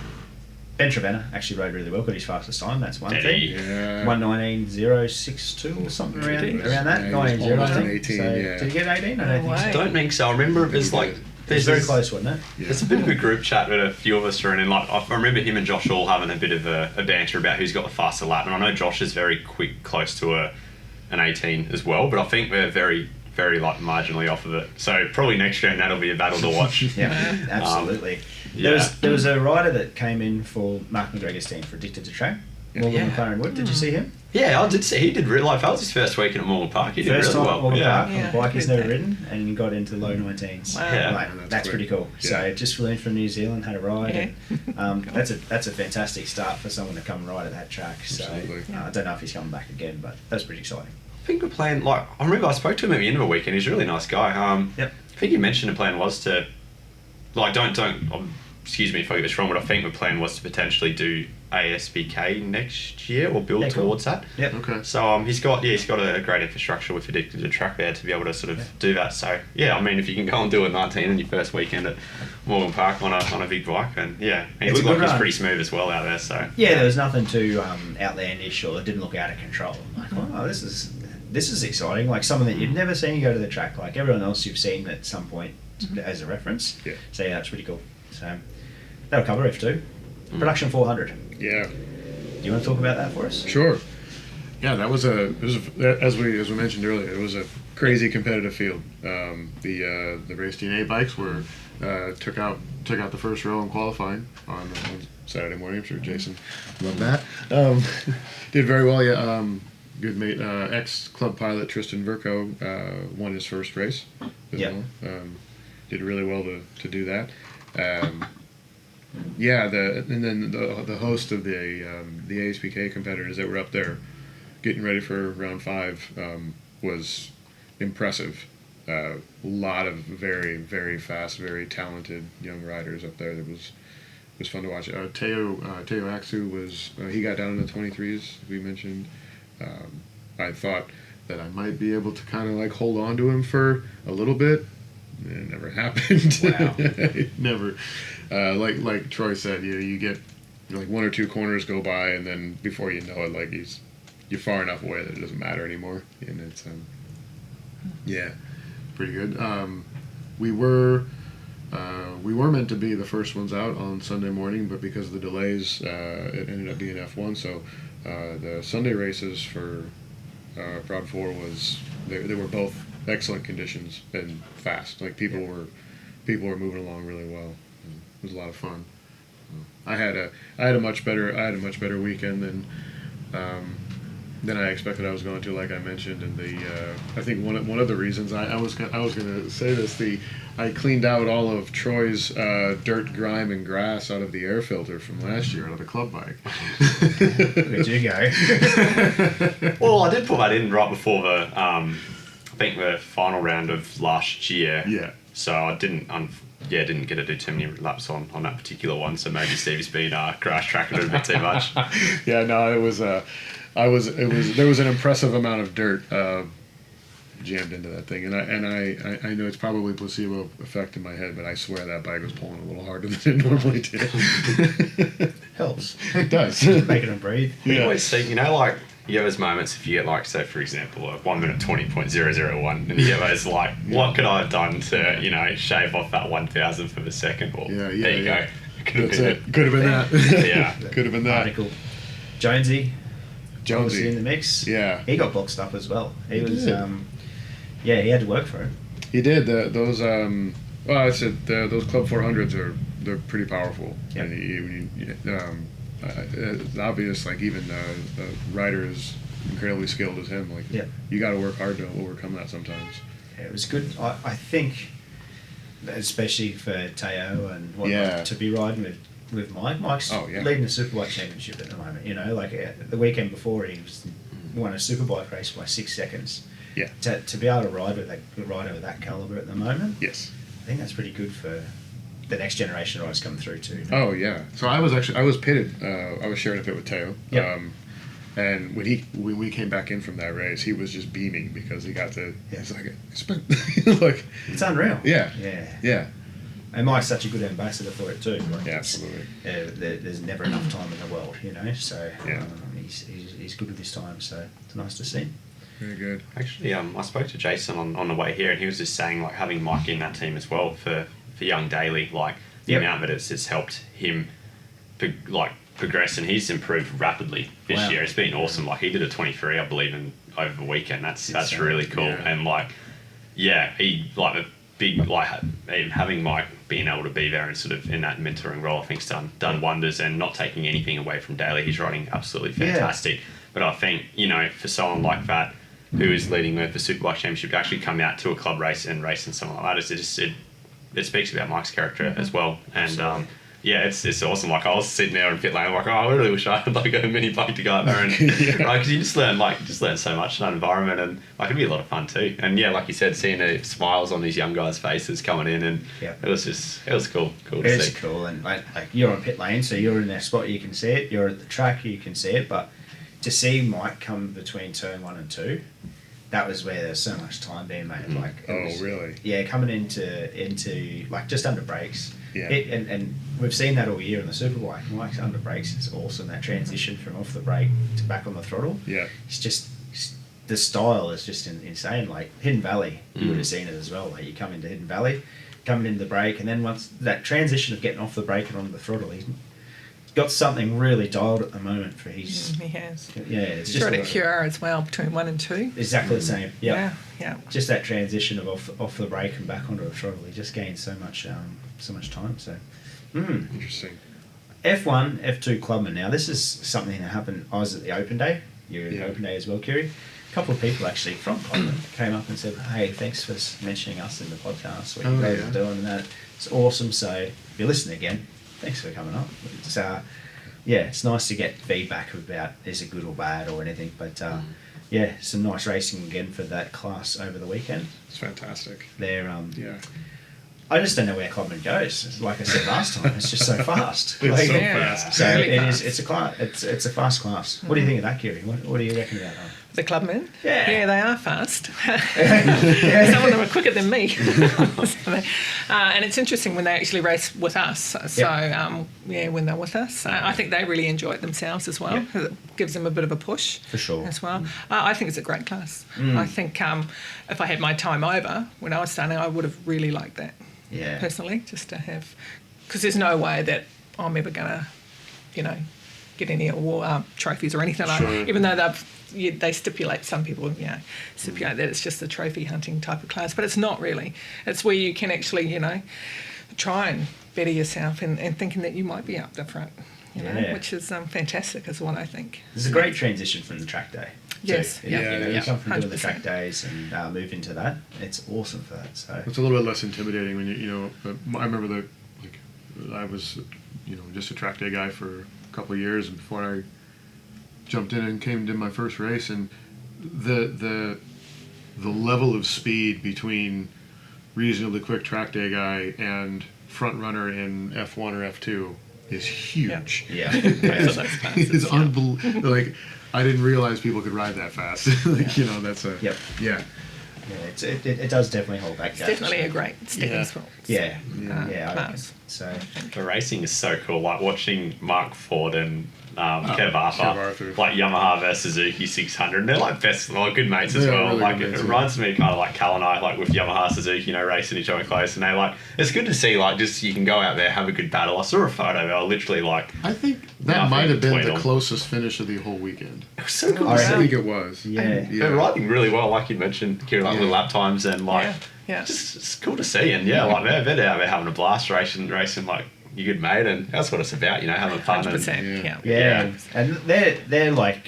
Ben Trevenna actually rode really well, got his fastest time. That's one Did thing. he? Yeah. 1:19.062 or something around Did he? that. Yeah, 19.0, I almost think. 18, So, yeah. did he get 18? I No don't think so. way. Don't think so. I remember it was like It was there's very this- close, wasn't it? Yeah. There's a bit of a group chat that a few of us are in, and like I remember him and Josh all having a bit of a banter about who's got the faster lap. And I know Josh is very quick, close to an 18 as well, but I think we're very, very like marginally off of it. So probably next round that'll be a battle to watch. Yeah, absolutely. yeah. There was a rider that came in for Mark McGregor's team for Addicted to Track. Morgan Yeah. McLaren Wood. Did you see him? Yeah, I did see he did really like that was his first weekend at Morgan Park. He did First really time well. at Morgan yeah. Park on Yeah, a bike he's did never that. ridden, and he got into the low 19s. Wow. Yeah. Like, That's that's pretty quick. cool. Yeah. So just flew in from New Zealand, had a ride. Yeah. And, that's a fantastic start for someone to come and ride at that track. So Absolutely. I don't know if he's coming back again, but that's pretty exciting. I think the plan, like, I remember I spoke to him at the end of a weekend. He's a really nice guy. Yep. I think he mentioned the plan was to, like, excuse me if I get this wrong, but I think the plan was to potentially do ASBK next year or build Yeah, cool. towards that. Yep. Okay. So he's got a great infrastructure with Addicted to Track there to be able to sort of do that. So yeah, I mean if you can go and do a 19 in your first weekend at Morgan Park on a big bike, and yeah, and it It's a looked like good he's run. pretty smooth as well out there. So Yeah, there was nothing too outlandish or it didn't look out of control. I'm like, wow, this is exciting. Like someone that you've never seen go to the track, like everyone else you've seen at some point as a reference. Yeah. So yeah, that's pretty cool. So that'll cover F2. Production 400. Yeah. Do you want to talk about that for us? Sure. Yeah, as we mentioned earlier, it was a crazy competitive field. The race DNA bikes were took out the first row in qualifying on Saturday morning. I'm sure Jason loved that. Did very well. Yeah. Good mate, ex club pilot Tristan Verco won his first race as Yep. well. Did really well to do that. Yeah, and then the host of the ASPK competitors that were up there getting ready for round 5 was impressive. A lot of very, very fast, very talented young riders up there. That was fun to watch. Teo Aksu was he got down in the 23s. We mentioned. I thought that I might be able to kind of like hold on to him for a little bit. It never happened. Wow. It never. Like Troy said, you get like 1 or 2 corners go by, and then before you know it, like you're far enough away that it doesn't matter anymore, and it's yeah, pretty good. We were meant to be the first ones out on Sunday morning, but because of the delays, it ended up being F1. So the Sunday races for Prod 4 they were both excellent conditions and fast. Like people were moving along really well. It was a lot of fun. I had a much better weekend than I expected I was going to, like I mentioned, and I think one of the reasons I was going to say this, I cleaned out all of Troy's dirt, grime, and grass out of the air filter from last year out of the club bike. Where'd you go? well, I did put that in right before the I think the final round of last year. Yeah. So I didn't get to do too many laps on that particular one. So maybe Steve's been crash tracking it a bit too much. Yeah, no, it was there was an impressive amount of dirt jammed into that thing, and I know it's probably placebo effect in my head, but I swear that bike was pulling a little harder than it normally did. Helps. It does. Making them breathe. You always think, like, you have those moments if you get, like, say, for example, like 1 minute 20.001, and you get those, like, what could I have done to, shave off that 1,000th of a second? Well, Yeah, there you yeah. go. Could have That's been it. Could have been that. Yeah. Could have been that. Article. Jonesy. Obviously in the Jonesy. mix. Yeah. He got boxed up as well. He was, did. he had to work for it. He did. Those I said those Club 400s they're pretty powerful. Yep. And it's obvious. Like even a rider as incredibly skilled as him, like Yep. you got to work hard to overcome that sometimes. Yeah, it was good. I think, especially for Teo and whatnot, Yeah. to be riding with Mike. Mike's Oh, yeah. leading the Superbike Championship at the moment. The weekend before he won a Superbike race by 6 seconds. Yeah. To be able to ride with a rider of that caliber at the moment, Yes. I think that's pretty good for the next generation riders coming through too. Oh yeah. So I was pitted. I was sharing a pit with Teo. Yep. And when we came back in from that race, he was just beaming because he got to. Yeah. He's like, like It's unreal. Yeah. Yeah. yeah. And Mike's such a good ambassador for it too. Like, Yeah, absolutely. There's never enough time in the world, so Yeah. he's good with his time, so it's nice to see. Very good. Actually, I spoke to Jason on the way here, and he was just saying like having Mike in that team as well for young Daly, like the Yep. amount that it's helped him progress, and he's improved rapidly this Wow. year. It's been awesome. Like he did a 23, I believe, over the weekend. That's Insane. really cool. Yeah. And he a big having Mike being able to be there and sort of in that mentoring role, I think's done wonders, and not taking anything away from Daly. He's riding absolutely fantastic. But I think for someone like that who is leading the Superbike Championship to actually come out to a club race and something like that, it speaks about Mike's character as well. And it's awesome. Like I was sitting there in pit lane, I'm like, I really wish I had like a mini bike to go out there and because you just learn so much in that environment, and like it'd be a lot of fun too. And like you said, seeing the smiles on these young guys' faces coming in, and it was cool to see. It's cool, and like you're on pit lane, so you're in that spot, you can see it. You're at the track, you can see it, but to see Mike come between turn 1 and 2, that was where there's so much time being made. Like, Really? Yeah, coming into like just under brakes. Yeah. And we've seen that all year in the Superbike. Mike's under brakes is awesome. That transition from off the brake to back on the throttle. Yeah. The style is just insane. Like Hidden Valley, you would have seen it as well. Like you come into Hidden Valley, coming into the brake, and then once that transition of getting off the brake and onto the throttle, he's got something really dialed at the moment for his. He has. Yeah, it's Sure, just at Cure as well, between 1 and 2. exactly the same. Yeah. Yeah. Just that transition of off the brake and back onto the throttle, he just gains so much time. So, Interesting. F1, F2 clubman. Now this is something that happened. I was at the Open Day. You were at the Open Day as well, Kiri. A couple of people actually from Clubman came up and said, "Hey, thanks for mentioning us in the podcast. What you guys are doing, and that it's awesome. So if you listen again, thanks for coming up. It's it's nice to get feedback about is it good or bad or anything. But some nice racing again for that class over the weekend. It's fantastic. They're Yeah. I just don't know where Clubman goes. Like I said last time, it's just so fast. It's so Yeah. fast. So Really it fast. is. It's a class. It's a fast class. What do you think of that, Kiri? What do you reckon about that? The clubmen? Yeah. Yeah, they are fast. Some of them are quicker than me. And it's interesting when they actually race with us. So, when they're with us, I think they really enjoy it themselves as well. 'Cause it gives them a bit of a push. For sure. As well. I think it's a great class. I think if I had my time over when I was starting, I would have really liked that. Yeah. Personally, just to have, because there's no way that I'm ever gonna, get any award trophies or anything like that. Even though they stipulate, some people stipulate that it's just a trophy hunting type of class, but it's not really. It's where you can actually try and better yourself and thinking that you might be up the front, which is fantastic is what I think. There's a great transition from the track day. Yes. You come from doing the 100%. track days and move into that. It's awesome for that. So It's a little bit less intimidating when I remember I was just a track day guy for a couple of years before I jumped in and came to my first race, and the level of speed between reasonably quick track day guy and front runner in F1 or F2 is huge. yeah. It's unbelievable. Like I didn't realize people could ride that fast. That's a Yep. yeah. Yeah, it does definitely hold back. It's definitely a great stepping stone. Yeah, I reckon. class. So The racing is so cool. Like watching Mark Ford and Kev Kev Arthur, Arthur. like Yamaha versus Suzuki 600. And they're like good mates as They're well. really Like good it mates, reminds me kind of like Cal and I, like with Yamaha Suzuki, racing each other close. And they it's good to see just you can go out there, have a good battle. I saw a photo. They were literally I think that Nothing might have been between the them. closest finish of the whole weekend. it was so cool. I to I see. think it was. yeah. They're riding really well, like you mentioned, Kira, with lap times and Yeah. just it's cool to see. And they're out there having a blast racing like your good mate, and that's what it's about, having fun. 100%. And, Yeah, and they're like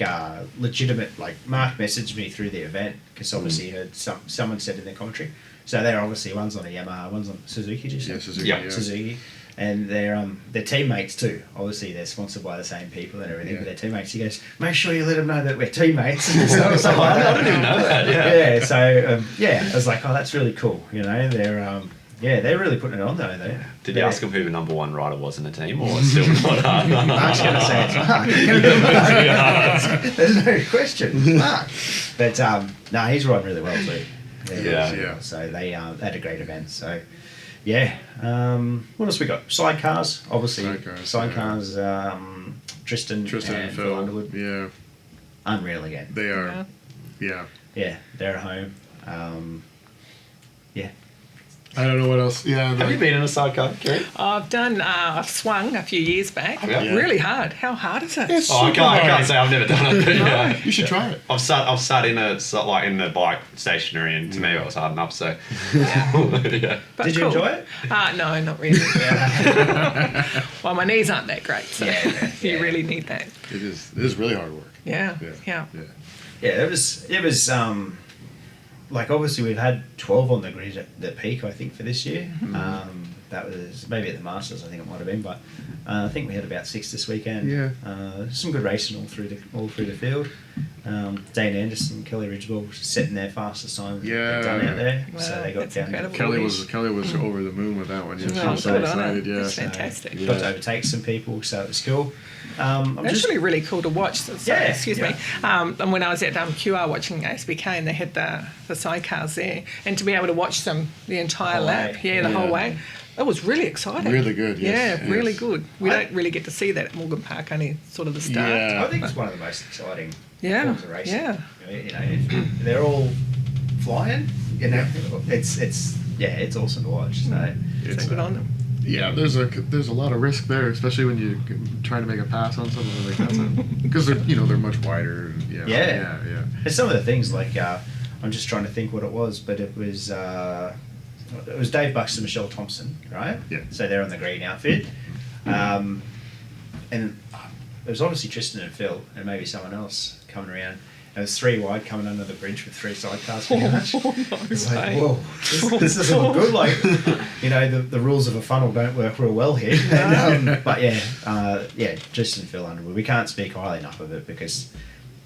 legitimate. Like Mark messaged me through the event because obviously he heard someone said in their commentary. So they're obviously one's on a Yamaha, one's on Suzuki. Did you say? Yeah, Suzuki. Yeah. Yeah. Suzuki, and they're teammates too. Obviously they're sponsored by the same people and everything, but they're teammates. He goes, make sure you let them know that we're teammates. So I was like, I didn't even know that. yeah. So I was like, oh, that's really cool. They're really putting it on though. Did you ask him who the number one rider was in the team, or still not? Mark's going to say it's Mark. It's gonna be Mark. There's no question, it's Mark. But he's riding really well too. Yeah. Yeah. So they had a great event. So Yeah. What else we got? Sidecars, obviously. Sidecars, Tristan and Phil Underwood. Yeah, Unreal again. they are. Yeah. Yeah, they're at home. Yeah. I don't know what else. Yeah. Have you been in a sidecar, Kiri? I've swung a few years back. Yeah. Really hard. How hard is it? It's Oh, I super can't hard. say I've never done it. But yeah. You should try it. I've sat in in the bike stationary, and to me it was hard enough. So yeah. But Did you cool. enjoy it? No, not really. Well, my knees aren't that great, so you really need that. It is really hard work. Yeah. Yeah. Yeah, it was like obviously we've had 12 on the grid at the peak, I think, for this year. That was maybe at the Masters, I think it might have been, but I think we had about 6 this weekend. Yeah. Some good racing all through the field. Dane Anderson, Kelly Ridgewell setting their fastest time they've done out there. Wow, So they got that's down. incredible. Kelly was over the moon with that one. Yeah, she Oh, was so good on her. excited. Yeah. That's fantastic. Got to overtake some people, so it was cool. I'm That's just really cool to watch. So, Yeah, excuse yeah. me. And when I was at QR watching ASBK and they had the sidecars there, and to be able to watch them the entire whole lap, way. the whole way, it was really exciting. Really good, yes, Yeah, really yes. good. We don't really get to see that at Morgan Park, only sort of the start. Yeah. I think it's one of the most exciting Yeah, forms of racing. yeah. You know, if they're all flying. You know, it's awesome to watch. So It's, So good on them. Yeah, there's a lot of risk there, especially when you try to make a pass on something like that, because they're much wider. And, yeah. And some of the things like I'm just trying to think what it was, but it was Dave Bucks and Michelle Thompson, right? Yeah. So they're on the green outfit, and it was obviously Tristan and Phil, and maybe someone else coming around. It was 3 wide coming under the bridge with 3 sidecars pretty much. It's like, whoa, this doesn't look good. Like, the rules of a funnel don't work real well here. And, but Tristan and Phil Underwood. We can't speak highly enough of it because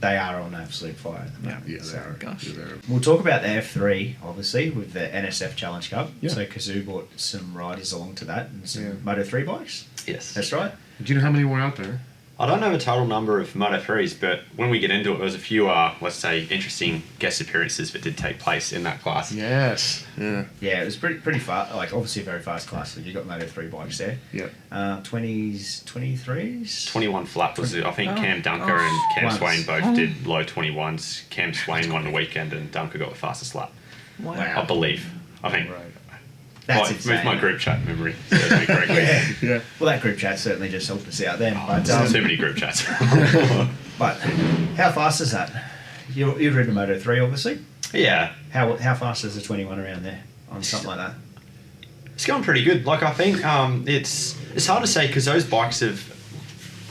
they are on absolute fire at the moment. Yeah, they are. Gosh. Yeah, they are. We'll talk about the F3, obviously, with the NSF Challenge Cup. Yeah. So Kazoo brought some riders along to that and some Yeah. Moto3 bikes. Yes. That's right. Do you know how many were out there? I don't know the total number of Moto 3s, but when we get into it, there was a few, let's say, interesting guest appearances that did take place in that class. Yes. Yeah. Yeah, it was pretty fast. Like, obviously a very fast class. So you got Moto3 bikes there. Yeah. 20s, 23s? 21 flat was, I think, Oh, Cam Dunker gosh. and Cam Once. Swain both did low 21s. Cam Swain won the weekend and Dunker got the fastest lap, Wow. I believe. I think. Right. That's With insane. my group chat memory. serves me correctly. Yeah. Yeah. Well, that group chat certainly just helped us out then. But, There's too many group chats. but how fast is that? You've ridden a Moto3, obviously. Yeah. How fast is a 21 around there on something like that? It's going pretty good. Like, I think it's hard to say because those bikes have.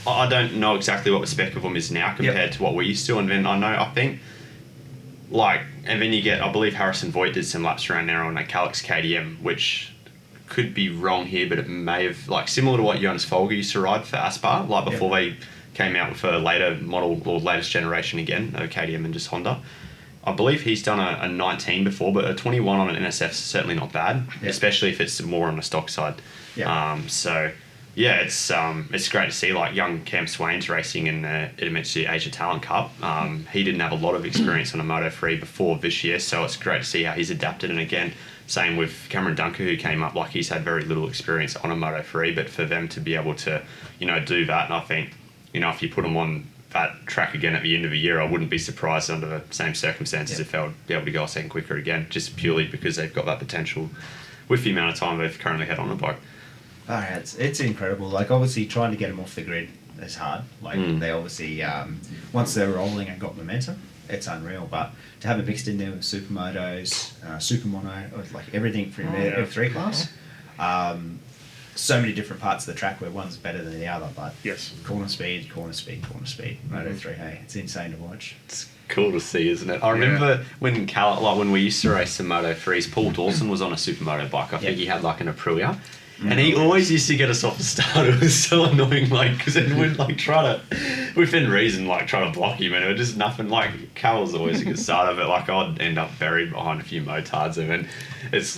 I don't know exactly what the spec of them is now compared to what we used to, and then I think, and then you get, I believe Harrison Voigt did some laps around there on a Calix KDM, which could be wrong here, but it may have, similar to what Jonas Folger used to ride for Aspar, before they came out with a later model or latest generation again, KDM and just Honda. I believe he's done a 19 before, but a 21 on an NSF is certainly not bad, especially if it's more on the stock side. Yeah. It's great to see young Cam Swain's racing in the Mitsubishi Asia Talent Cup. He didn't have a lot of experience on a Moto 3 before this year, so it's great to see how he's adapted. And again, same with Cameron Dunker, who came up, he's had very little experience on a Moto 3, but for them to be able to, do that, and I think, if you put them on that track again at the end of the year, I wouldn't be surprised under the same circumstances if they would be able to go a second quicker again, just purely because they've got that potential with the amount of time they've currently had on the bike. Oh, yeah, it's incredible. Obviously, trying to get them off the grid is hard. They obviously, once they're rolling and got momentum, it's unreal. But to have it mixed in there with supermotos, supermono, everything from the F3 class, so many different parts of the track where one's better than the other. But Yes. corner speed, Moto 3, hey, it's insane to watch. It's cool to see, isn't it? I remember when when we used to race some Moto 3s, Paul Dawson was on a supermoto bike. I think he had an Aprilia. And he always used to get us off the start. It was so annoying, because then we'd try to, within reason, try to block him, and it was just nothing. Cal was always a good starter, but I'd end up buried behind a few motards, and then it's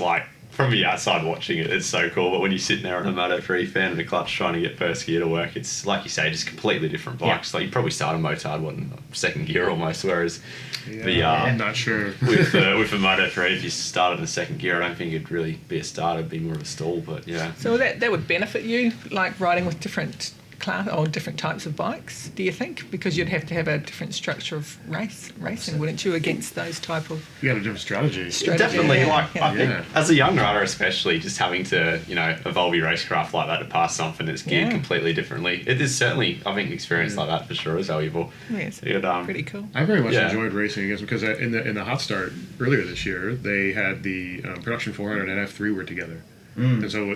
from the outside watching it, it's so cool. But when you're sitting there on a Moto3 fan in a clutch trying to get first gear to work, it's like you say, just completely different bikes. Like you probably start a motard one second gear almost, whereas I'm not sure. with a Moto3, if you started in second gear, I don't think it'd really be a start. It'd be more of a stall. But yeah. So that would benefit you, like riding with different class or different types of bikes, do you think? Because you'd have to have a different structure of racing, wouldn't you, against those type of... You got a different strategy. Definitely, yeah. I think as a young rider especially, just having to, evolve your racecraft like that to pass something that's geared completely differently. It is certainly, I think, experience like that for sure is valuable. Yes, pretty cool. I very much enjoyed racing against because in the hot start earlier this year, they had the production 400 and F3 were together. And so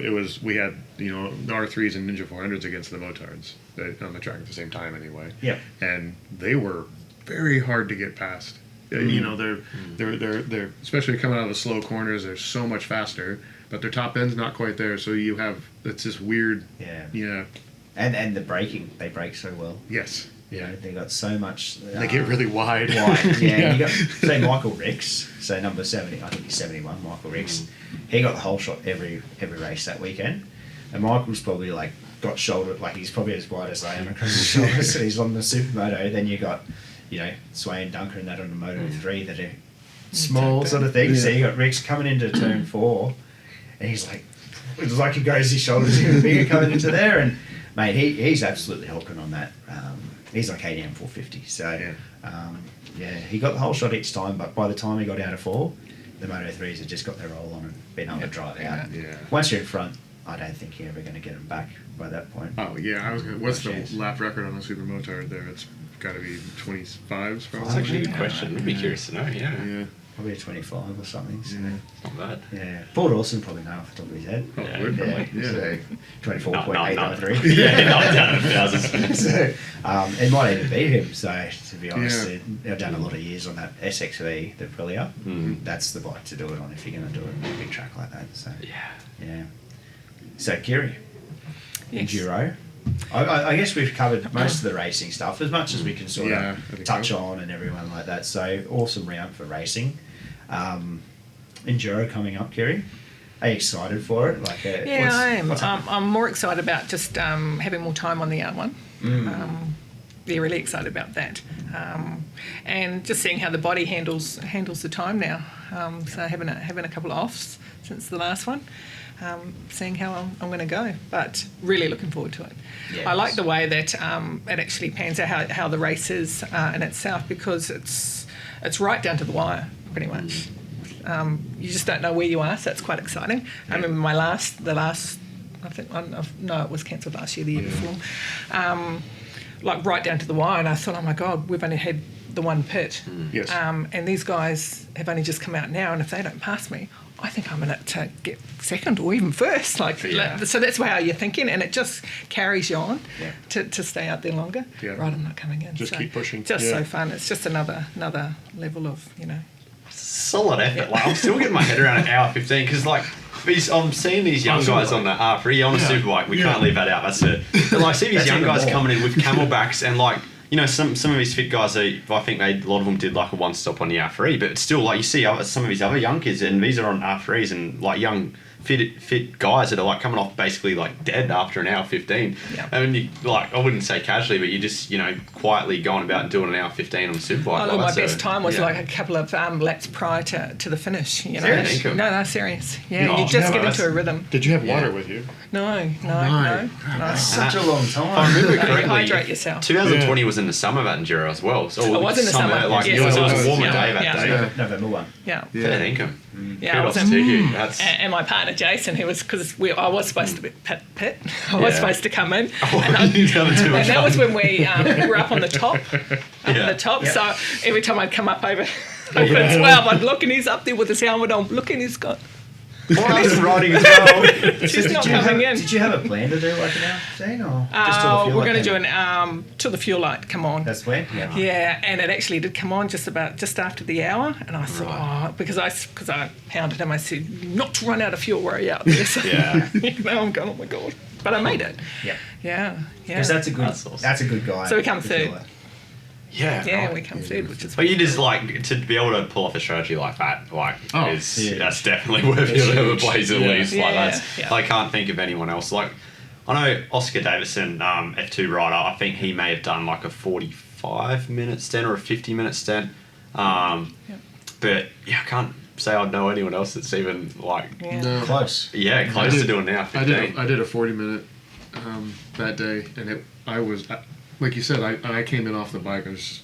we had the R3s and Ninja 400s against the motards on the track at the same time anyway. Yeah. And they were very hard to get past. They're especially coming out of the slow corners. They're so much faster, but their top end's not quite there. So it's this weird. Yeah. And the braking, they brake so well. Yes. Yeah, they got so much. They get really wide. Yeah. You got say Michael Ricks, so number 70. I think he's 71. Michael Ricks. He got the whole shot every race that weekend, and Michael's probably got shoulder he's probably as wide as I am across the shoulders. So he's on the supermoto. Then you got Sway and Dunker and that on the Moto3 that are small sort of things. So you got Ricks coming into turn 4, and he's like, it's like he goes his shoulders even bigger coming into there, and mate, he's absolutely hulking on that. He's like KTM 450, so he got the whole shot each time. But by the time he got out of 4, the Moto3s had just got their roll on and been able to drive out. Yeah. Once you're in front, I don't think you're ever going to get them back by that point. Oh yeah, what's the lap record on a super motard there? It's got to be 25s probably. That's actually a good question. I'd be curious to know. Yeah. Probably a 25 or something. So. Not bad. Yeah. Paul Dawson probably know off the top of his head. So 24.893. Not down in thousands. So it might even beat him. So to be honest, they've done a lot of years on that SXV, the Aprilia. That's the bike to do it on if you're going to do it on a big track like that. So yeah. So Kiri, Enduro. I guess we've covered most of the racing stuff as much as we can sort of touch on and everyone like that. So awesome round for racing. Enduro coming up, Kiri. Are you excited for it? I am. I'm more excited about just having more time on the R1. Really excited about that, and just seeing how the body handles the time now. So having a couple of offs since the last one. Seeing how I'm going to go, but really looking forward to it. Yes. I like the way that it actually pans out how the race is in itself, because it's right down to the wire pretty much. You just don't know where you are, so it's quite exciting. I remember it was cancelled last year, the year before. Right down to the wire, and I thought, oh my God, we've only had the one pit. Yes. And these guys have only just come out now, and if they don't pass me, I think I'm in it to get second or even first. So that's how you're thinking, and it just carries you on to stay out there longer. Yeah. Right, I'm not coming in. Just keep pushing. Just so fun. It's just another level of, Solid effort. I'm still getting my head around an hour 15 because I'm seeing these young guys on the R3 on a superbike. We can't leave that out. That's it. But I see these young guys coming in with camelbacks and some of these fit guys, I think a lot of them did a one stop on the R3, but still you see some of these other young kids, and these are on R3s and young fit guys that are coming off basically dead after an hour 15. Yeah. I mean, I wouldn't say casually, but you just quietly going about and doing an hour 15 on a superbike. My best time was a couple of laps prior to the finish. Serious? No, serious. Yeah, you just get into a rhythm. Did you have water with you? No. That's such a long time. If I remember correctly, hydrate yourself. 2020 was in the summer of that Enduro as well. So it was in the summer. It was a warmer day that day. November 1. Yeah. Fair income. Yeah, and my partner Jason, who was I was supposed to be pit. I was supposed to come in, and that was when we were up on the top. So every time I'd come up over 12, I'd look, and he's up there with his helmet on. Look, and he's got. He's riding as well. She's not coming in. Did you have a plan to do an hour 15 or just till the fuel light? We're going to do till the fuel light come on. That's when? Yeah, and it actually did come on just after the hour, and I thought, because I hounded him, I said, not to run out of fuel, worry out there. So, I'm going, oh my God. But I made it. Yeah. Because that's a good guy. So we come third. Yeah. Yeah, right. we come third, which is. But you just like to be able to pull off a strategy like that, like that's definitely worth It's whoever huge. plays at Yeah. least. Like Yeah, that's yeah. I can't think of anyone else. Like I know Oscar Davison, F2 rider. I think he may have done like a 45-minute stint or a 50-minute stint. But yeah, I can't say I know anyone else that's even like Yeah. No. Close. close to doing now. 15. I did a 40-minute that day, and I was like you said, I came in off the bike. I was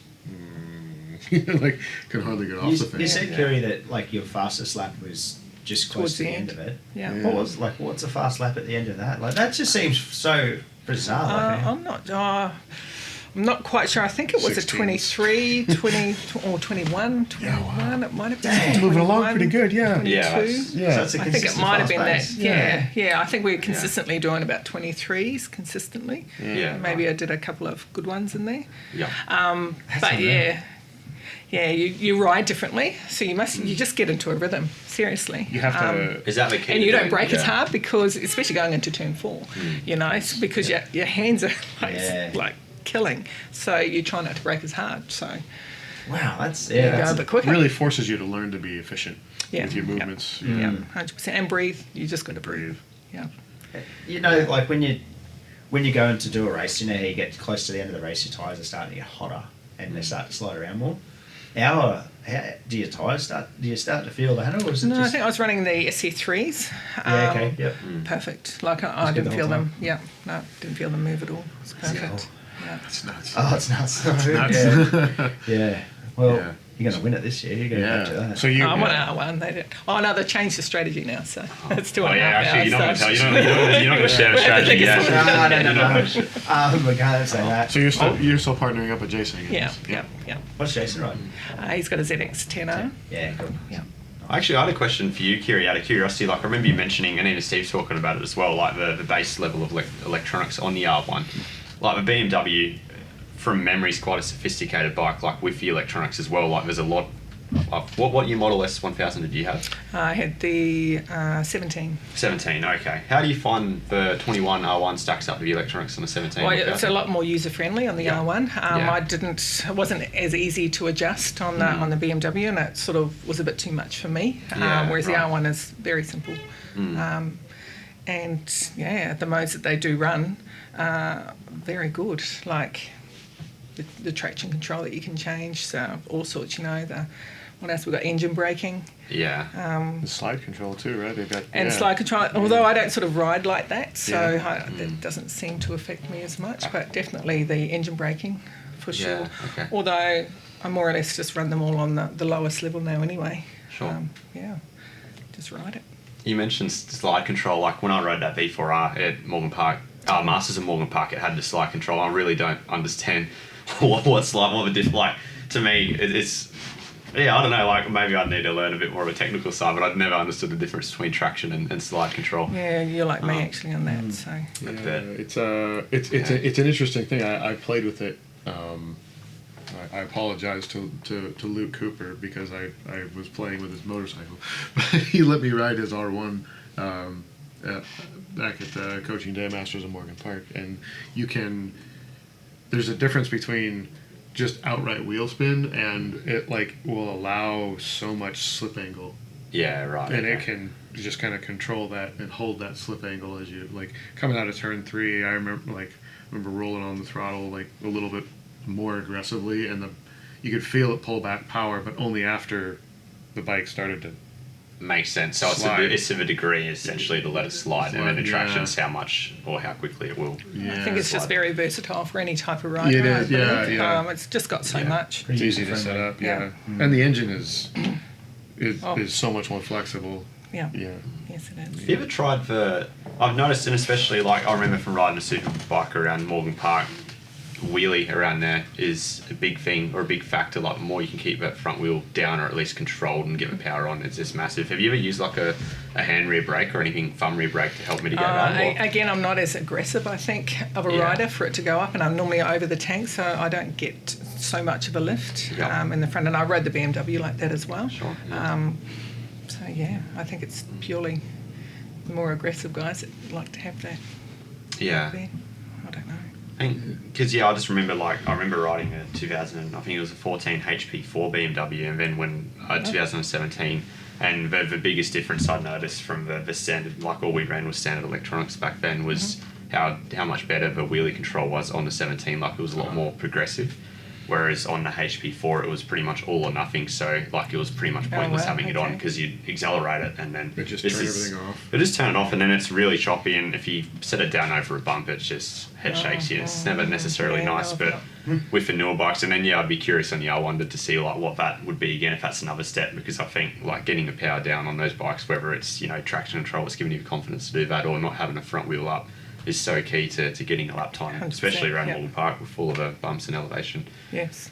just, like could hardly get off the thing. You said, Kiri, that like your fastest lap was just close Towards to the the end end. of it. Yeah. What's a fast lap at the end of that? Like that just seems so bizarre. I'm not quite sure. I think it was 16. a 23, 20, or 21. 21. It might have been. Dang. Moving along 21, pretty good, yeah. 22. Yeah, that's- So it's a I think it consistent might have fast been pace. that. Yeah. I think we're consistently doing about 23s consistently. Yeah. Maybe I did a couple of good ones in there. Yeah. But unreal. you ride differently, so you just get into a rhythm. Seriously, You have to. Is that the key? and to you don't doing- break as yeah. hard because, especially going into turn 4, you know, it's because your hands are like killing, so you try not to break as hard. So Wow, that's go that's a bit quicker. really forces you to learn to be efficient Yeah. with your Yep. movements. Yeah, 100%. And breathe. You just got to breathe. Yeah. you know, like when you go in to do a race, you know how you get close to the end of the race, your tyres are starting to get hotter and they start to slide around more. How do your tyres start? Do you start to feel that, or is it No, I just? think I was running the SC3s. Yeah, okay, yep. Perfect. Like I Just good didn't the feel whole them. Yeah, no, didn't feel them move at all. It's perfect. Yeah. It's nuts. Oh, it's nuts. nuts. Yeah. Well, Yeah. you're going to win it this year. You're going to capture Yeah. that. So you. I'm on R1. They did. Oh no, they changed the strategy now, so it's 2.5 Oh yeah, actually, you're not going hours. to tell. You're not going to share the strategy yet. We can't say that. So you're still partnering up with Jason again? Yeah. What's Jason riding? He's got a ZX10R. Yeah, cool. Yeah. Actually, I had a question for you, Kiri, out of curiosity. Like, I remember you mentioning, and even Steve's talking about it as well, like the base level of electronics on the R1. Like the BMW, from memory, is quite a sophisticated bike, like with the electronics as well. Like, there's a lot. What year Model S1000 did you have? I had the 17. 17, okay. How do you find the 21 R1 stacks up with the electronics on the 17? Well, it's a lot more user friendly on the Yeah. R1. Yeah. It wasn't as easy to adjust on the BMW, and it sort of was a bit too much for me. Yeah, Whereas right. the R1 is very simple. And the modes that they do run are very good. Like the traction control that you can change, so all sorts. What else? We've got engine braking. Yeah. The slide control too, right? They've got And slide control, although I don't sort of ride like that, so that doesn't seem to affect me as much, but definitely the engine braking for sure. Yeah, okay. Although I more or less just run them all on the lowest level now anyway. Sure. Just ride it. You mentioned slide control. Like when I rode that V4R at Morgan Park, Masters of Morgan Park, it had the slide control. I really don't understand what's like, what the diff. Like to me, it's I don't know. Like maybe I'd need to learn a bit more of a technical side, but I'd never understood the difference between traction and slide control. Yeah, you're like me actually on that. So Yeah, it's an interesting thing. I played with it. I apologize to Luke Cooper because I was playing with his motorcycle. He let me ride his R1 back at the Coaching Day Masters of Morgan Park, and there's a difference between just outright wheel spin, and it like will allow so much slip angle, Yeah, right. and okay. it can just kind of control that and hold that slip angle as you like coming out of turn 3. I remember rolling on the throttle like a little bit more aggressively, and you could feel it pull back power, but only after the bike started to Makes sense. So Slide. it's of a degree essentially to let it slide, and then the Yeah. traction's how much or how quickly it will. I think it's just slide. very versatile for any type of rider. It I is, believe. yeah. It's just got so Yeah. much. It's easy to set up, Yeah. and the engine is Oh. so much more flexible. Yeah. Yeah, Yes, it is. Have you ever tried I've noticed, and especially like I remember from riding a super bike around Morgan Park, wheelie around there is a big thing or a big factor. Like the more you can keep that front wheel down or at least controlled and get the power on, it's just massive. Have you ever used like a hand rear brake or anything, thumb rear brake to help mitigate that? Or- Again, I'm not as aggressive, I think, of a Yeah. rider for it to go up, and I'm normally over the tank, so I don't get so much of a lift Yeah. in the front. And I rode the BMW like that as well. Sure, yeah. So yeah, I think it's purely the more aggressive guys that like to have that yeah. there. I don't know. Because I just remember I remember riding a 2000, I think it was a 14 HP4 BMW, and then when 2017, and the biggest difference I noticed from the standard, like all we ran was standard electronics back then, was how much better the wheelie control was on the 17. Like it was a lot more progressive. Whereas on the HP4, it was pretty much all or nothing. So, like, it was pretty much pointless having it on because you'd accelerate it and then... It just turn everything off. It just turn it off, and then it's really choppy, and if you set it down over a bump, it just head shakes you. It's never necessarily nice, but with the newer bikes, and then, I'd be curious on the R1 to see, like, what that would be again, if that's another step, because I think, like, getting the power down on those bikes, whether it's, traction control, it's giving you the confidence to do that, or not having a front wheel up, is so key to getting a lap time, especially around Malvern Park with all of the bumps and elevation. Yes.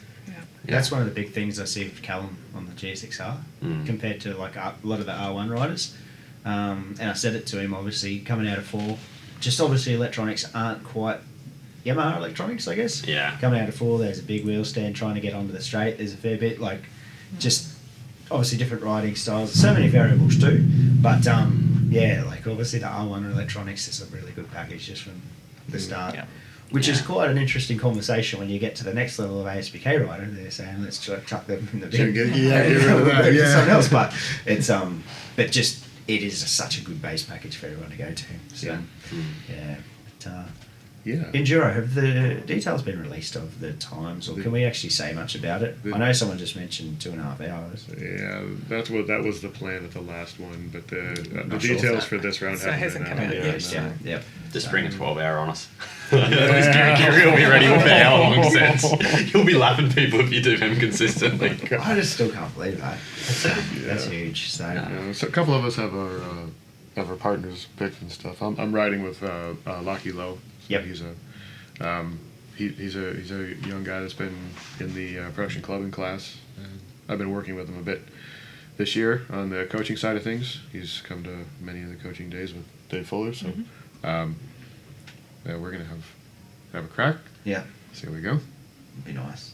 That's one of the big things I see with Callum on the GSXR compared to like a lot of the R1 riders. And I said it to him, obviously, coming out of 4, just obviously electronics aren't quite Yamaha electronics, I guess. Yeah. Coming out of 4, there's a big wheel stand trying to get onto the straight. There's a fair bit, like, just obviously different riding styles. So many variables too. But, like, obviously the R1 electronics is a really good package just from the start. Yeah. Which is quite an interesting conversation when you get to the next level of ASPK rider. They're saying, let's chuck them in the bin. Get rid of that, Something else, but it's but just it is such a good base package for everyone to go to. So Enduro, have the details been released of the times, or can we actually say much about it? I know someone just mentioned 2.5 hours. Yeah, that was the plan at the last one, but the details for this round hasn't come out yet. Yep. Just bring a 12-hour on us. Kiri will be ready with an hour-long sets. You'll be lapping people if you do them consistently. I just still can't believe that. That's huge. So, so a couple of us have our partners picked and stuff. I'm riding with Lockie Lowe. Yep. He's a young guy that's been in the production clubbing class. And I've been working with him a bit this year on the coaching side of things. He's come to many of the coaching days with Dave Fuller, so we're gonna have a crack. Yeah. See how we go. It'd be nice.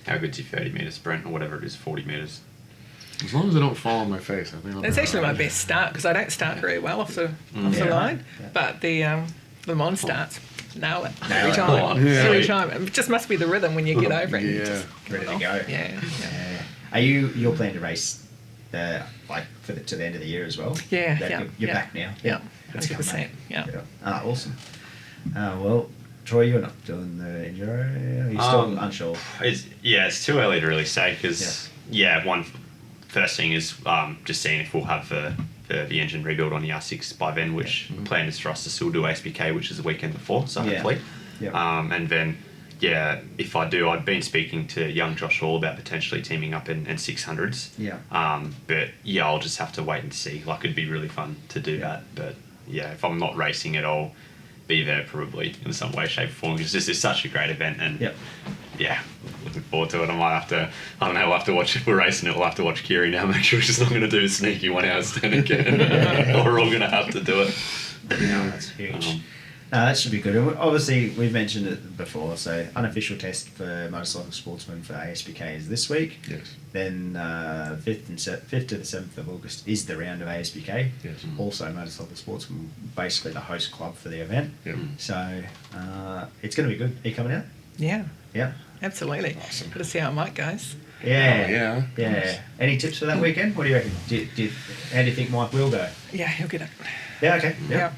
How good's your 30-metre sprint, or whatever it is, 40 metres? As long as I don't fall on my face, I think It's actually my best start, because I don't start very well off the line, but the Mon starts. Nail it every time. Every time. It just must be the rhythm when you get over it. Yeah. Just Ready to go. Yeah. Are you're planning to race like to the end of the year as well? Yeah. You're back now. Yeah. That's 100%. Yeah. Awesome. Well, Troy, you're not doing the Enduro. Are you still unsure? It's too early to really say because one first thing is just seeing if we'll have the engine rebuild on the R6 by then, which the plan is for us to still do ASPK, which is the weekend before, so hopefully. And then, if I do, I'd been speaking to young Josh Hall about potentially teaming up in 600s. But I'll just have to wait and see. Like, it'd be really fun to do that. But if I'm not racing at all, be there probably in some way, shape, or form, because this is such a great event. And looking forward to it. I might have to, we'll have to watch, if we're racing it, we'll have to watch Kiri now, make sure she's not going to do a sneaky 1 hour stand again. Or we're all going to have to do it. No, that's huge. That should be good. And obviously, we've mentioned it before, so unofficial test for Motorcycle Sportsmen for ASPK is this week. Yes. Then 5th to the 7th of August is the round of ASPK. Yes. Also, Motorcycle Sportsmen, basically the host club for the event. Yep. So it's going to be good. Are you coming out? Yeah. Yeah. Absolutely. Awesome. Got to see how it might goes. Yeah. Any tips for that weekend? What do you reckon? How do you think Mike will go? Yeah, he'll get it. Yeah, okay. Yeah.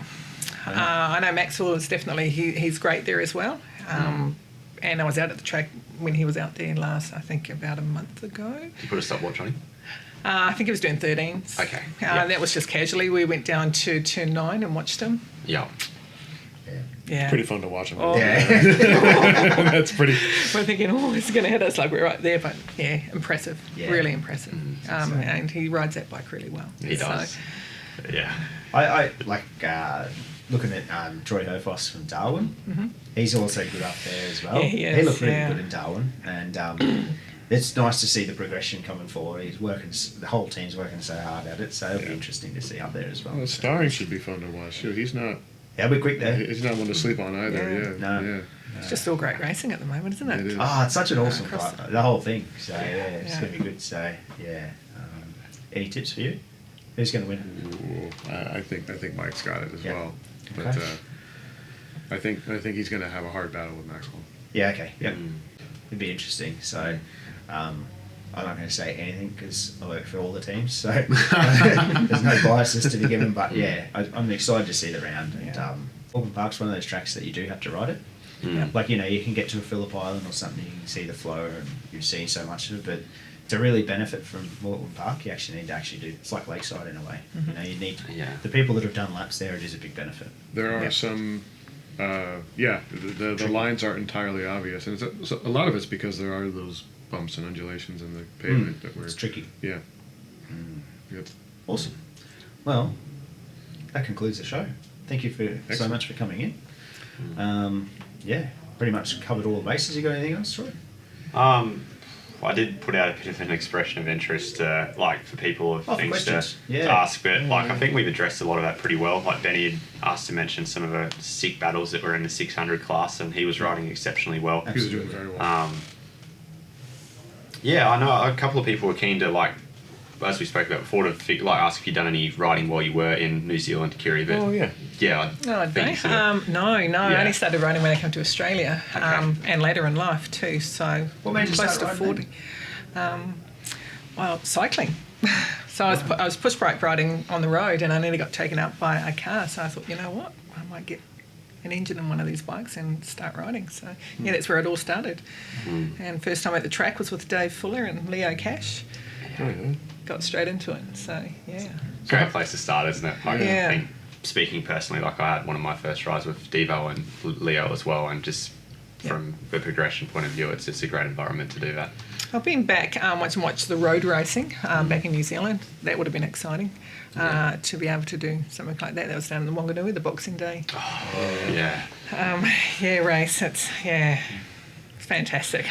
I know Maxwell is definitely, he's great there as well. And I was out at the track when he was out there last, I think about a month ago. Did you put a stopwatch on him? I think he was doing 13s. Okay. That was just casually. We went down to turn 9 and watched him. Yeah. Yeah. Pretty fun to watch him. Oh. That's pretty. We're thinking, it's going to hit us like we're right there, but impressive. Yeah. Really impressive. And he rides that bike really well. He does. Yeah. I like looking at Troy Hofos from Darwin. Mm-hmm. He's also good up there as well. Yeah, he is, He looked really good in Darwin, and it's nice to see the progression coming forward. He's working. The whole team's working so hard at it, so it'll be interesting to see up there as well. Well, starring should be fun to watch too. He's not. He'll be quick there. He's not one to sleep on either. Yeah. No. It's just all great racing at the moment, isn't it? It is. It's such an awesome across fight, the whole thing. So it's Yeah. going to be good. So any tips for you? Who's going to win? Ooh, I think Mike's got it as Yeah. well. But Okay. I think he's going to have a hard battle with Maxwell. Yeah, okay. Yep. It'd be interesting. So, I'm not going to say anything because I work for all the teams, so there's no biases to be given. But yeah, I'm excited to see the round. And Auckland Park's one of those tracks that you do have to ride it. Like, you know, you can get to a Phillip Island or something, you can see the flow and you've seen so much of it, but to really benefit from Auckland Park, you actually need to do, it's like Lakeside in a way. You know, you need the people that have done laps there, it is a big benefit. There are some, the lines aren't entirely obvious, and a lot of it's because there are those bumps and undulations in the pavement that were... It's tricky. Yeah. Yep. Awesome. Well, that concludes the show. Thank you so much for coming in. Yeah, pretty much covered all the bases. You got anything else, Troy? I did put out a bit of an expression of interest, like for people of things to Yeah. ask, but like I think we've addressed a lot of that pretty well. Like Benny had asked to mention some of the sick battles that were in the 600 class, and he was riding exceptionally well. He was doing very well. Yeah, I know a couple of people were keen to, like, as we spoke about before, to ask if you'd done any riding while you were in New Zealand, Kiri. But yeah, No, I only started riding when I came to Australia, and later in life too. So What made you close start to 40. Well, cycling. So I was push bike riding on the road, and I nearly got taken out by a car. So I thought, you know what, I might get an engine in one of these bikes and start riding. So yeah, that's where it all started. And first time at the track was with Dave Fuller and Leo Cash. Got straight into it. So yeah, great place to start, isn't it? Like, Yeah. I think, speaking personally, like I had one of my first rides with Devo and Leo as well, and just from the progression point of view, it's just a great environment to do that. I've been back once and watched the road racing back in New Zealand. That would have been exciting to be able to do something like that. That was down in the Wanganui, the Boxing Day. Race. It's fantastic.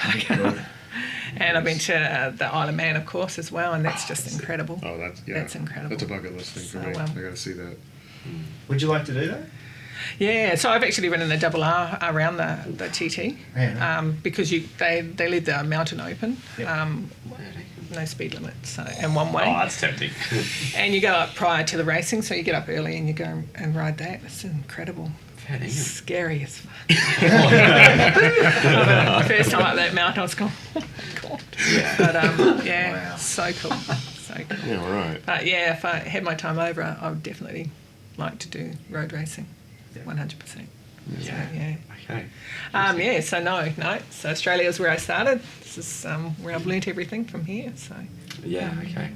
And I've been to the Isle of Man, of course, as well, and that's just incredible. Oh, that's incredible. That's a bucket list thing for me. I got to see that. Would you like to do that? Yeah, so I've actually ridden the double R around the TT because they leave the mountain open, no speed limit, so and one way. Oh, that's tempting. And you go up prior to the racing, so you get up early and you go and ride that. It's incredible. It's scary as fuck. First time up that mountain, I was going, oh my god. But so cool, so cool. Yeah, all right. But yeah, if I had my time over, I would definitely like to do road racing, 100%. Yeah. Okay. So Australia is where I started. This is where I've learnt everything from here. So. Yeah. Okay.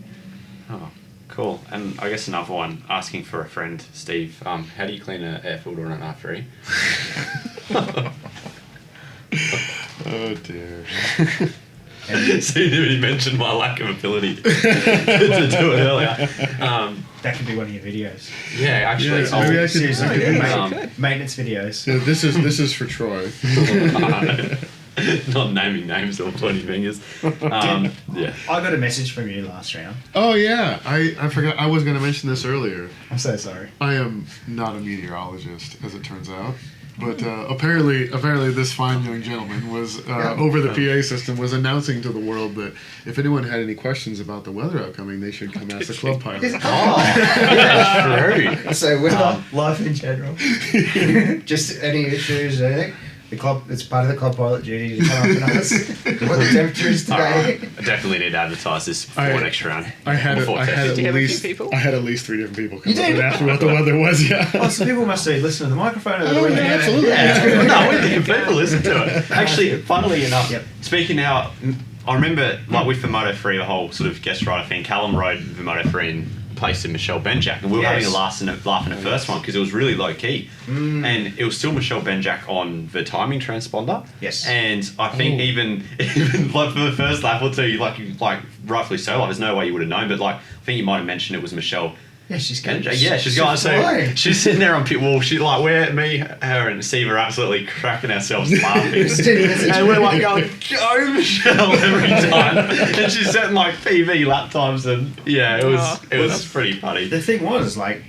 Oh, cool. And I guess another one, asking for a friend, Steve. How do you clean an air filter on an R3? Oh dear. So you didn't even mention my lack of ability to do it earlier. That could be one of your videos. Yeah, actually. Yeah, maybe I should- Seriously, maintenance videos. Yeah, this is for Troy. Not naming names or pointing fingers. Yeah. I got a message from you last round. Oh yeah, I forgot. I was going to mention this earlier. I'm so sorry. I am not a meteorologist, as it turns out. But apparently, this fine young gentleman was over the PA system was announcing to the world that if anyone had any questions about the weather outcoming, they should come ask the club pilot. True. So weather, life in general, just any issues, anything. The club, it's part of the club pilot duty to come up and ask what the temperature is today. I definitely need to advertise this before next round. I had Did you have a few people? I had at least 3 different people come up and ask me what the weather was. Yeah. Oh, so people must be listening to the microphone over the weekend. absolutely. Yeah. No, we think people listen to it. Actually, funnily enough, speaking now, I remember like with the Moto 3, the whole sort of guest rider thing, Callum rode the Moto 3 and placed in Michelle Benjack, and we were having a laugh in the first one because it was really low key, and it was still Michelle Benjack on the timing transponder. Yes. And I think even like for the first lap or two, like rightfully so, like there's no way you would have known, but like I think you might have mentioned it was Michelle. Yeah, she's going. Yeah, she's going. So she's sitting there on pit wall. She like her and Steve are absolutely cracking ourselves laughing, and we're like going, "Go Michelle!" every time. And she's setting like PB lap times, and it was pretty funny. The thing was like,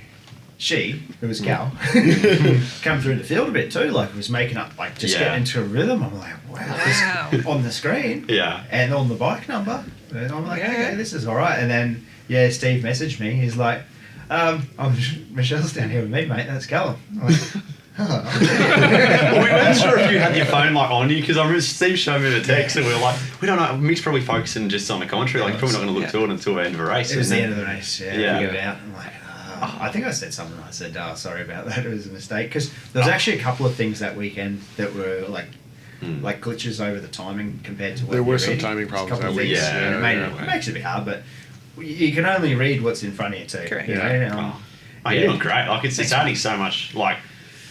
it was Cal, come through the field a bit too. Like, was making up, like just getting into a rhythm. I'm like, wow. This on the screen, and on the bike number, and I'm like, okay, this is all right. And then Steve messaged me. He's like, Michelle's down here with me, mate. That's Callum. I'm like, Well, we weren't sure if you had your phone like on you because I remember Steve showed me the text and we were like, we don't know. Mick's probably focusing just on the commentary. Like, probably not going to look to it until the end of a race. It was and the then- end of the race. Yeah. Yeah. Figured it out. I'm like, I think I said something. I said, sorry about that. It was a mistake. Because there was actually a couple of things that weekend that were like glitches over the timing compared to what There you were read. some timing There's a problems couple that of week. things, Yeah, and it makes it a bit hard, but you can only read what's in front of you too. Correct. You Yeah. know? Oh, you're doing great. Like, it's adding so much. Like,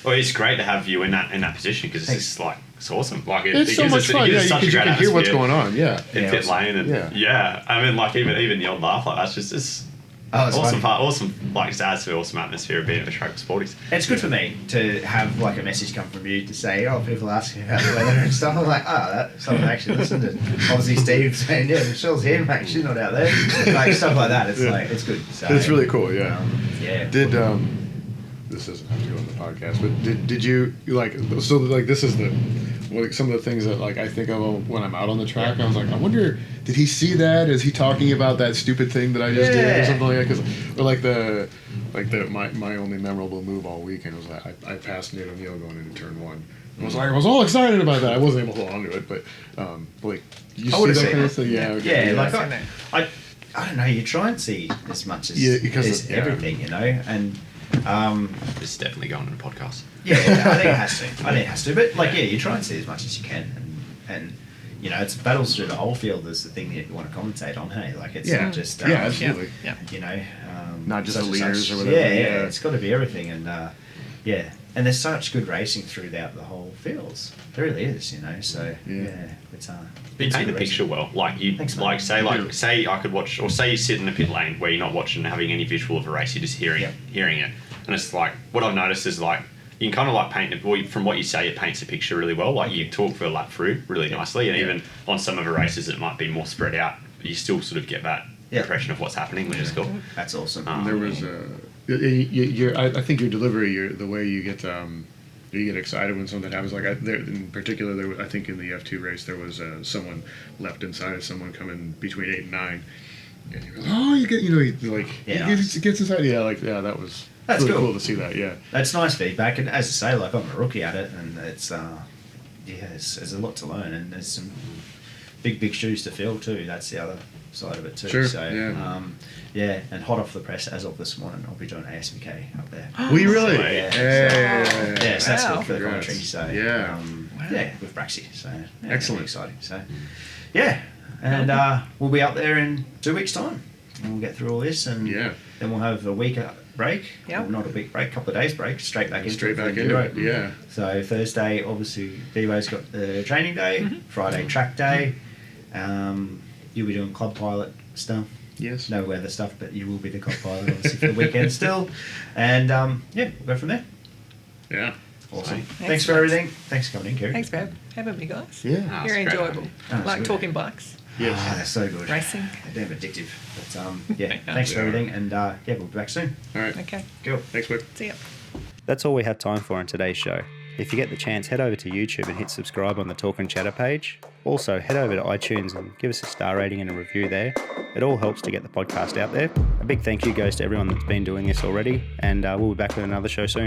well, it's great to have you in that position because it's just like it's awesome. Like, It's so much fun. Yeah, such a you great can hear what's atmosphere going on. Yeah. in Yeah, pit awesome. lane and Yeah. I mean, like even the old laugh like that's just it's Oh, it's awesome funny. fun, awesome. Like, it adds to the awesome atmosphere of being at the track with sporties. It's good for me to have like a message come from you to say, people asking about the weather and stuff. I'm like, someone actually listened. And obviously Steve saying, Michelle's here, mate. She's not out there. Like stuff like that. It's like it's good. So, It's really cool. Yeah. yeah. Did this doesn't have to go on the podcast, but did you like so like this is the like some of the things that like I think of when I'm out on the track. I was like, I wonder, did he see that? Is he talking about that stupid thing that I just did or something like that? 'Cause, or my only memorable move all weekend was that I passed Nate O'Neill going into turn one. I was all excited about that. I wasn't able to hold on to it, but like you I see would've that seen kind it. of thing. Yeah. Okay, Yeah, like I've seen I don't know. You try and see as much as, Yeah, because as of- yeah. everything, you know, and It's definitely going on a podcast. yeah, I think it has to. I think it has to. But like, yeah, you try and see as much as you can, and you know, it's battles through the whole field is the thing that you want to commentate on. Hey, like it's Yeah. not just Yeah, absolutely. Yeah. you know, Not just such the and leaders such. or whatever, Yeah, yeah. it's got to be everything, and yeah, and there's such good racing throughout the whole fields. There really is, you know. So yeah, it's You it's paint the good picture racing. well. Like you, Thanks, mate. say I could watch, or say you sit in the pit lane where you're not watching, having any visual of a race. You're just hearing it, and it's like what I've noticed is like you can kind of like paint it. Well, from what you say, it paints the picture really well. Like you talk for a lap through really nicely, and even on some of the races, it might be more spread out. You still sort of get that impression of what's happening, which is cool. That's awesome. There was I think your delivery, the way you get excited when something happens. Like in particular, I think in the F2 race there was someone left inside of someone coming between 8 and 9, and he goes, "Oh, you get he gets inside." That was That's really cool. cool to see that. Yeah, That's nice feedback, and as I say, like I'm a rookie at it, and it's there's a lot to learn, and there's some big shoes to fill too. That's the other side of it too. Sure, So yeah. and hot off the press as of this morning, I'll be doing ASBK up there. Will you really? Yeah, Hey. so that's Wow. good for the Congrats. commentary. So Yeah. yeah, with Braxy. So yeah, Excellent. really exciting. So yeah, and we'll be up there in 2 weeks' time, and we'll get through all this, and Yeah. then we'll have a week break. Yep. Well, not a week break, couple of days break, straight back into it. Yeah. So Thursday, obviously, Devo's got the training day. Friday, track day. You'll be doing club pilot stuff. Yes. No weather stuff, but you will be the club pilot, obviously, for the weekend still. And we'll go from there. Yeah. Awesome. Sweet. Thanks for everything. Thanks for coming in, Kiri. Thanks for having me, guys. Yeah. Ah, You're it's great enjoyable. having you. Like good. talking bikes, Yes. Ah, they're so good. racing. They're damn addictive. But Yeah. thanks for Yeah. everything. And we'll be back soon. All right. Okay. Cool. Thanks, Wick. See ya. That's all we have time for in today's show. If you get the chance, head over to YouTube and hit subscribe on the Talk and Chatter page. Also, head over to iTunes and give us a star rating and a review there. It all helps to get the podcast out there. A big thank you goes to everyone that's been doing this already, and we'll be back with another show soon.